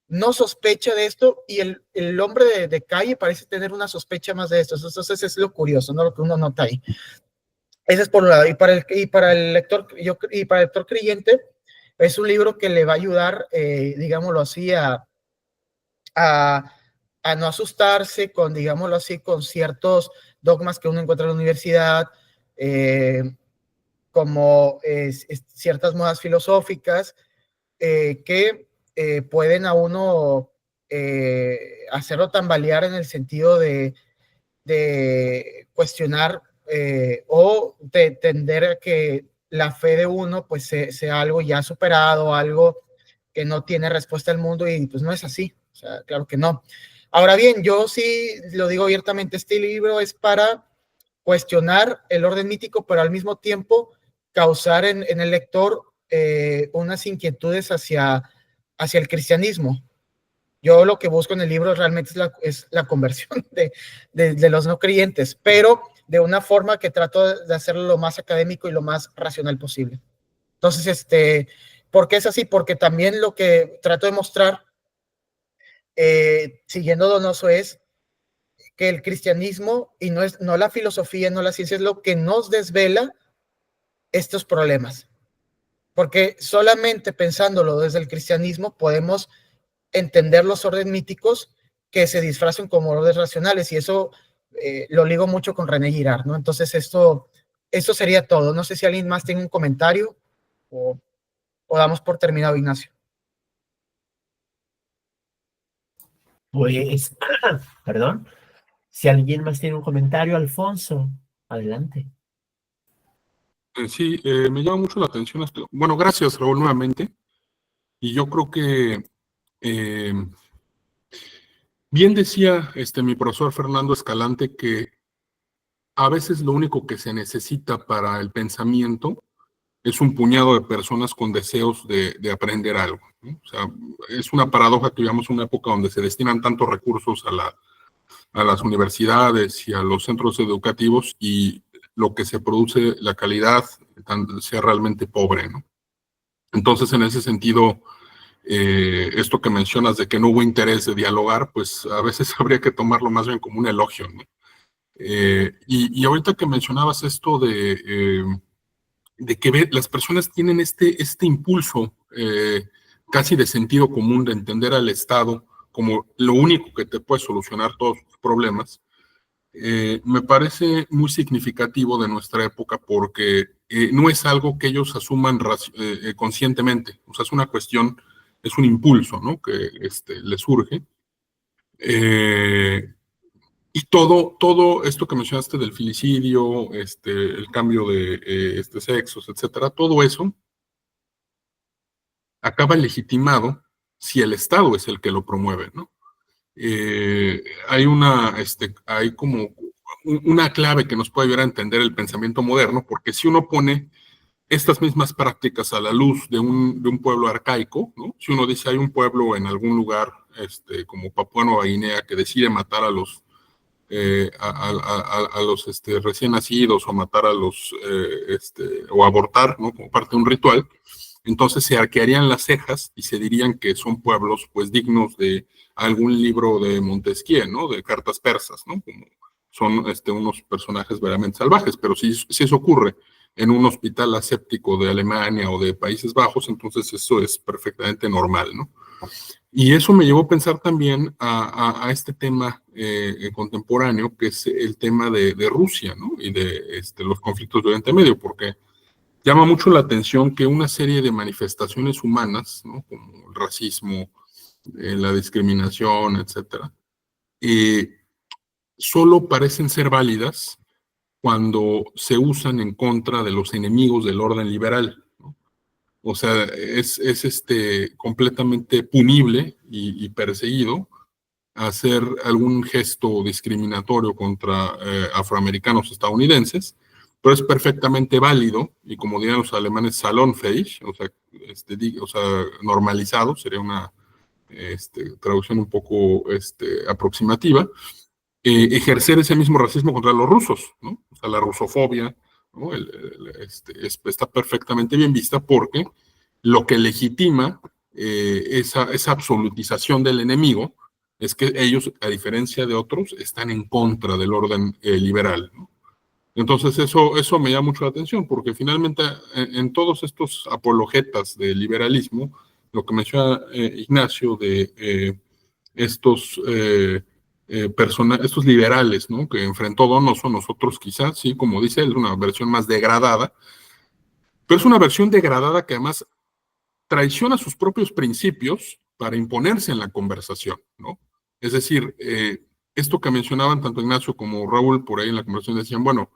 no sospecha de esto y el hombre de calle parece tener una sospecha más de esto. Entonces es lo curioso, ¿no? Lo que uno nota ahí. Ese es por un lado. Y para el lector creyente, es un libro que le va a ayudar, digámoslo así, a no asustarse con, digámoslo así, con ciertos dogmas que uno encuentra en la universidad, como ciertas modas filosóficas que pueden a uno hacerlo tambalear en el sentido de cuestionar o de tender a que la fe de uno pues sea algo ya superado, algo que no tiene respuesta al mundo y pues no es así, o sea, claro que no. Ahora bien, yo sí lo digo abiertamente, este libro es para cuestionar el orden mítico, pero al mismo tiempo causar en el lector unas inquietudes hacia el cristianismo. Yo lo que busco en el libro realmente es la conversión de los no creyentes, pero de una forma que trato de hacerlo lo más académico y lo más racional posible. Entonces, ¿por qué es así? Porque también lo que trato de mostrar, siguiendo Donoso, es que el cristianismo y no la filosofía, no la ciencia, es lo que nos desvela estos problemas. Porque solamente pensándolo desde el cristianismo podemos entender los órdenes míticos que se disfrazan como órdenes racionales, y eso lo ligo mucho con René Girard, ¿no? Entonces esto sería todo. No sé si alguien más tiene un comentario o damos por terminado, Ignacio. Pues, perdón, si alguien más tiene un comentario, Alfonso, adelante. Sí, me llama mucho la atención esto. Bueno, gracias, Raúl, nuevamente. Y yo creo que bien decía mi profesor Fernando Escalante que a veces lo único que se necesita para el pensamiento es un puñado de personas con deseos de aprender algo, ¿no? O sea, es una paradoja que vivamos una época donde se destinan tantos recursos a las universidades y a los centros educativos y lo que se produce, la calidad, sea realmente pobre, ¿no? Entonces, en ese sentido, esto que mencionas de que no hubo interés de dialogar, pues a veces habría que tomarlo más bien como un elogio, ¿no? Y ahorita que mencionabas esto de que las personas tienen este impulso casi de sentido común de entender al Estado como lo único que te puede solucionar todos tus problemas, me parece muy significativo de nuestra época porque no es algo que ellos asuman conscientemente, o sea, es una cuestión, es un impulso, ¿no? Que les surge. Y todo esto que mencionaste del filicidio, el cambio de sexos, etcétera, todo eso acaba legitimado si el Estado es el que lo promueve, ¿no? Hay como una clave que nos puede ayudar a entender el pensamiento moderno, porque si uno pone estas mismas prácticas a la luz de un pueblo arcaico, ¿no? Si uno dice hay un pueblo en algún lugar, como Papúa Nueva Guinea, que decide matar a los recién nacidos o matar a los, o abortar, ¿no? Como parte de un ritual, entonces se arquearían las cejas y se dirían que son pueblos, pues, dignos de algún libro de Montesquieu, ¿no? De cartas persas, ¿no? Como son unos personajes verdaderamente salvajes, pero si eso ocurre en un hospital aséptico de Alemania o de Países Bajos, entonces eso es perfectamente normal, ¿no? Y eso me llevó a pensar también a este tema contemporáneo, que es el tema de Rusia, ¿no? Y de los conflictos de Oriente Medio, porque llama mucho la atención que una serie de manifestaciones humanas, ¿no? Como el racismo, la discriminación, etcétera, solo parecen ser válidas cuando se usan en contra de los enemigos del orden liberal, ¿no? O sea, es completamente punible y perseguido hacer algún gesto discriminatorio contra afroamericanos estadounidenses, pero es perfectamente válido, y como dirían los alemanes, salonfähig, o sea, normalizado, sería una traducción un poco aproximativa, ejercer ese mismo racismo contra los rusos, ¿no? O sea, la rusofobia, ¿no? Está perfectamente bien vista porque lo que legitima esa absolutización del enemigo es que ellos, a diferencia de otros, están en contra del orden liberal, ¿no? Entonces eso me llama mucho la atención porque finalmente en todos estos apologetas del liberalismo, lo que menciona Ignacio de estos estos liberales, ¿no? Que enfrentó Donoso, nosotros quizás, sí, como dice él, una versión más degradada, pero es una versión degradada que además traiciona sus propios principios para imponerse en la conversación, ¿no? Es decir, esto que mencionaban tanto Ignacio como Raúl por ahí en la conversación decían, bueno,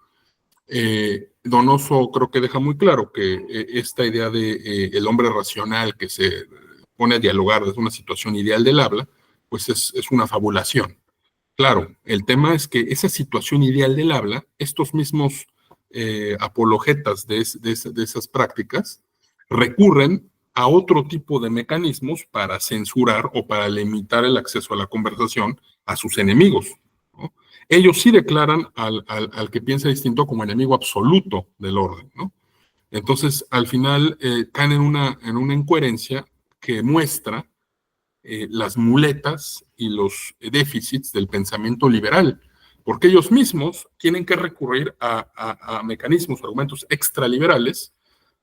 Donoso creo que deja muy claro que esta idea de el hombre racional que se pone a dialogar desde una situación ideal del habla, pues es una fabulación. Claro, el tema es que esa situación ideal del habla, estos mismos apologetas de esas prácticas recurren a otro tipo de mecanismos para censurar o para limitar el acceso a la conversación a sus enemigos, ¿no? Ellos sí declaran al que piensa distinto como enemigo absoluto del orden, ¿no? Entonces, al final, caen en una incoherencia que muestra las muletas y los déficits del pensamiento liberal, porque ellos mismos tienen que recurrir a mecanismos, argumentos extraliberales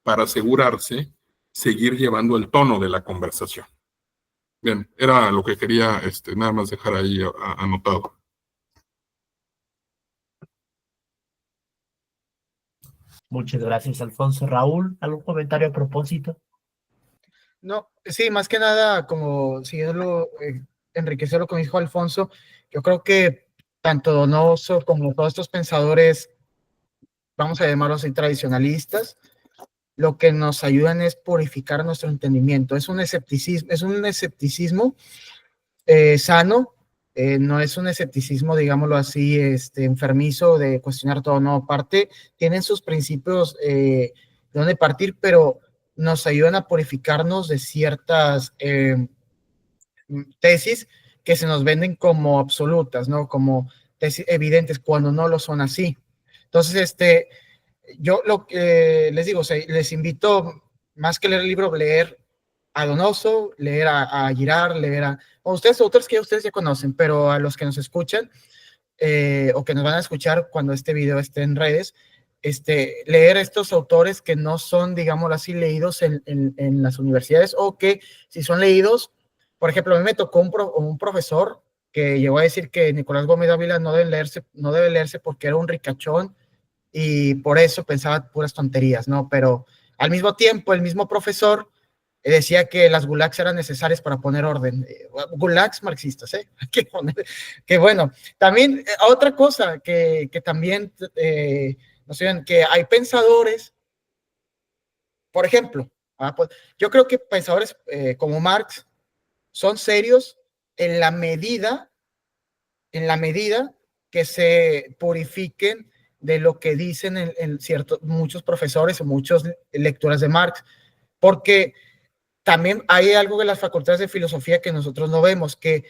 para asegurarse seguir llevando el tono de la conversación. Bien, era lo que quería nada más dejar ahí anotado. Muchas gracias, Alfonso. Raúl, ¿algún comentario a propósito? No, sí, más que nada, como siguiendo enriquecer lo que dijo Alfonso, yo creo que tanto Donoso como todos estos pensadores, vamos a llamarlos así, tradicionalistas, lo que nos ayudan es purificar nuestro entendimiento. Es un escepticismo sano, no es un escepticismo, digámoslo así, enfermizo de cuestionar todo, no, aparte tienen sus principios dónde partir, pero nos ayudan a purificarnos de ciertas tesis que se nos venden como absolutas, ¿no? Como tesis evidentes, cuando no lo son así. Entonces, yo lo que les digo, o sea, les invito, más que leer el libro, leer a Donoso, leer a Girard, leer a ustedes, otros que ustedes ya conocen, pero a los que nos escuchan o que nos van a escuchar cuando este video esté en redes, leer estos autores que no son, digámoslo así, leídos en las universidades, o que si son leídos, por ejemplo, a mí me tocó un profesor que llegó a decir que Nicolás Gómez Dávila no debe leerse porque era un ricachón y por eso pensaba puras tonterías, ¿no? Pero al mismo tiempo, el mismo profesor decía que las gulags eran necesarias para poner orden. Gulags marxistas, ¿eh? Que bueno, también otra cosa que también, no sé, que hay pensadores, por ejemplo, pues, yo creo que pensadores como Marx son serios en la medida que se purifiquen de lo que dicen muchos profesores o muchas lecturas de Marx, porque también hay algo de las facultades de filosofía que nosotros no vemos, que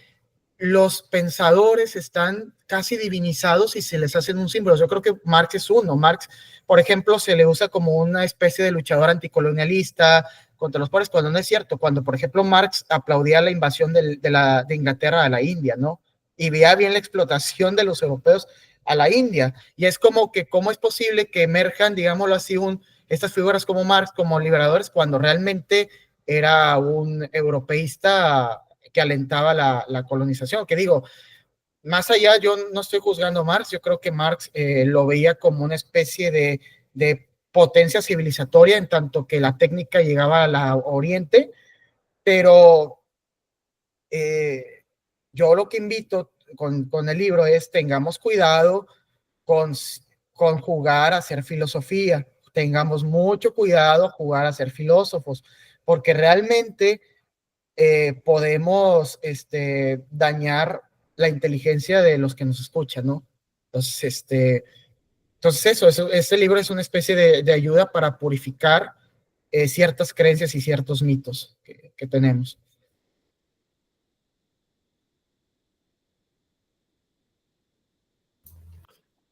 los pensadores están casi divinizados y se les hacen un símbolo. Yo creo que Marx es uno. Marx, por ejemplo, se le usa como una especie de luchador anticolonialista contra los pobres, cuando no es cierto. Cuando, por ejemplo, Marx aplaudía la invasión de Inglaterra a la India, ¿no? Y veía bien la explotación de los europeos a la India. Y es como que, ¿cómo es posible que emerjan, digámoslo así, estas figuras como Marx, como liberadores, cuando realmente era un europeísta que alentaba la colonización? Que digo, más allá, yo no estoy juzgando a Marx, yo creo que Marx lo veía como una especie de potencia civilizatoria, en tanto que la técnica llegaba a la Oriente, pero yo lo que invito con el libro es: tengamos cuidado con jugar a hacer filosofía, tengamos mucho cuidado a jugar a ser filósofos, porque realmente podemos dañar la inteligencia de los que nos escuchan, ¿no? Entonces, este libro es una especie de ayuda para purificar ciertas creencias y ciertos mitos que tenemos.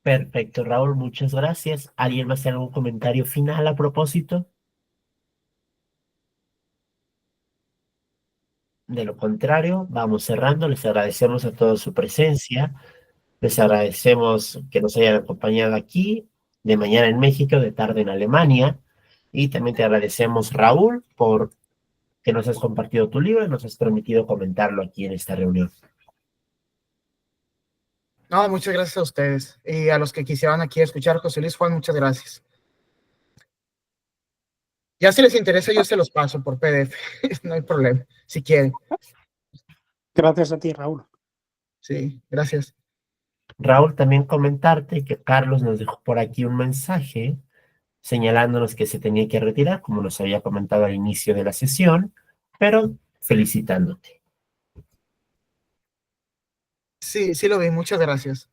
Perfecto, Raúl, muchas gracias. ¿Alguien más tiene algún comentario final a propósito? De lo contrario, vamos cerrando. Les agradecemos a todos su presencia. Les agradecemos que nos hayan acompañado aquí, de mañana en México, de tarde en Alemania. Y también te agradecemos, Raúl, por que nos has compartido tu libro y nos has permitido comentarlo aquí en esta reunión. No, muchas gracias a ustedes y a los que quisieran aquí escuchar. José Luis, Juan, muchas gracias. Ya si les interesa, yo se los paso por PDF. No hay problema, si quieren. Gracias a ti, Raúl. Sí, gracias. Raúl, también comentarte que Carlos nos dejó por aquí un mensaje señalándonos que se tenía que retirar, como nos había comentado al inicio de la sesión, pero felicitándote. Sí, sí lo vi, muchas gracias.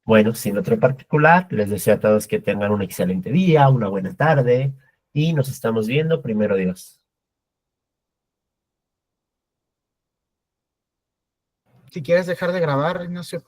Bueno, sin otro particular, les deseo a todos que tengan un excelente día, una buena tarde, y nos estamos viendo, primero Dios. Si quieres dejar de grabar, Ignacio.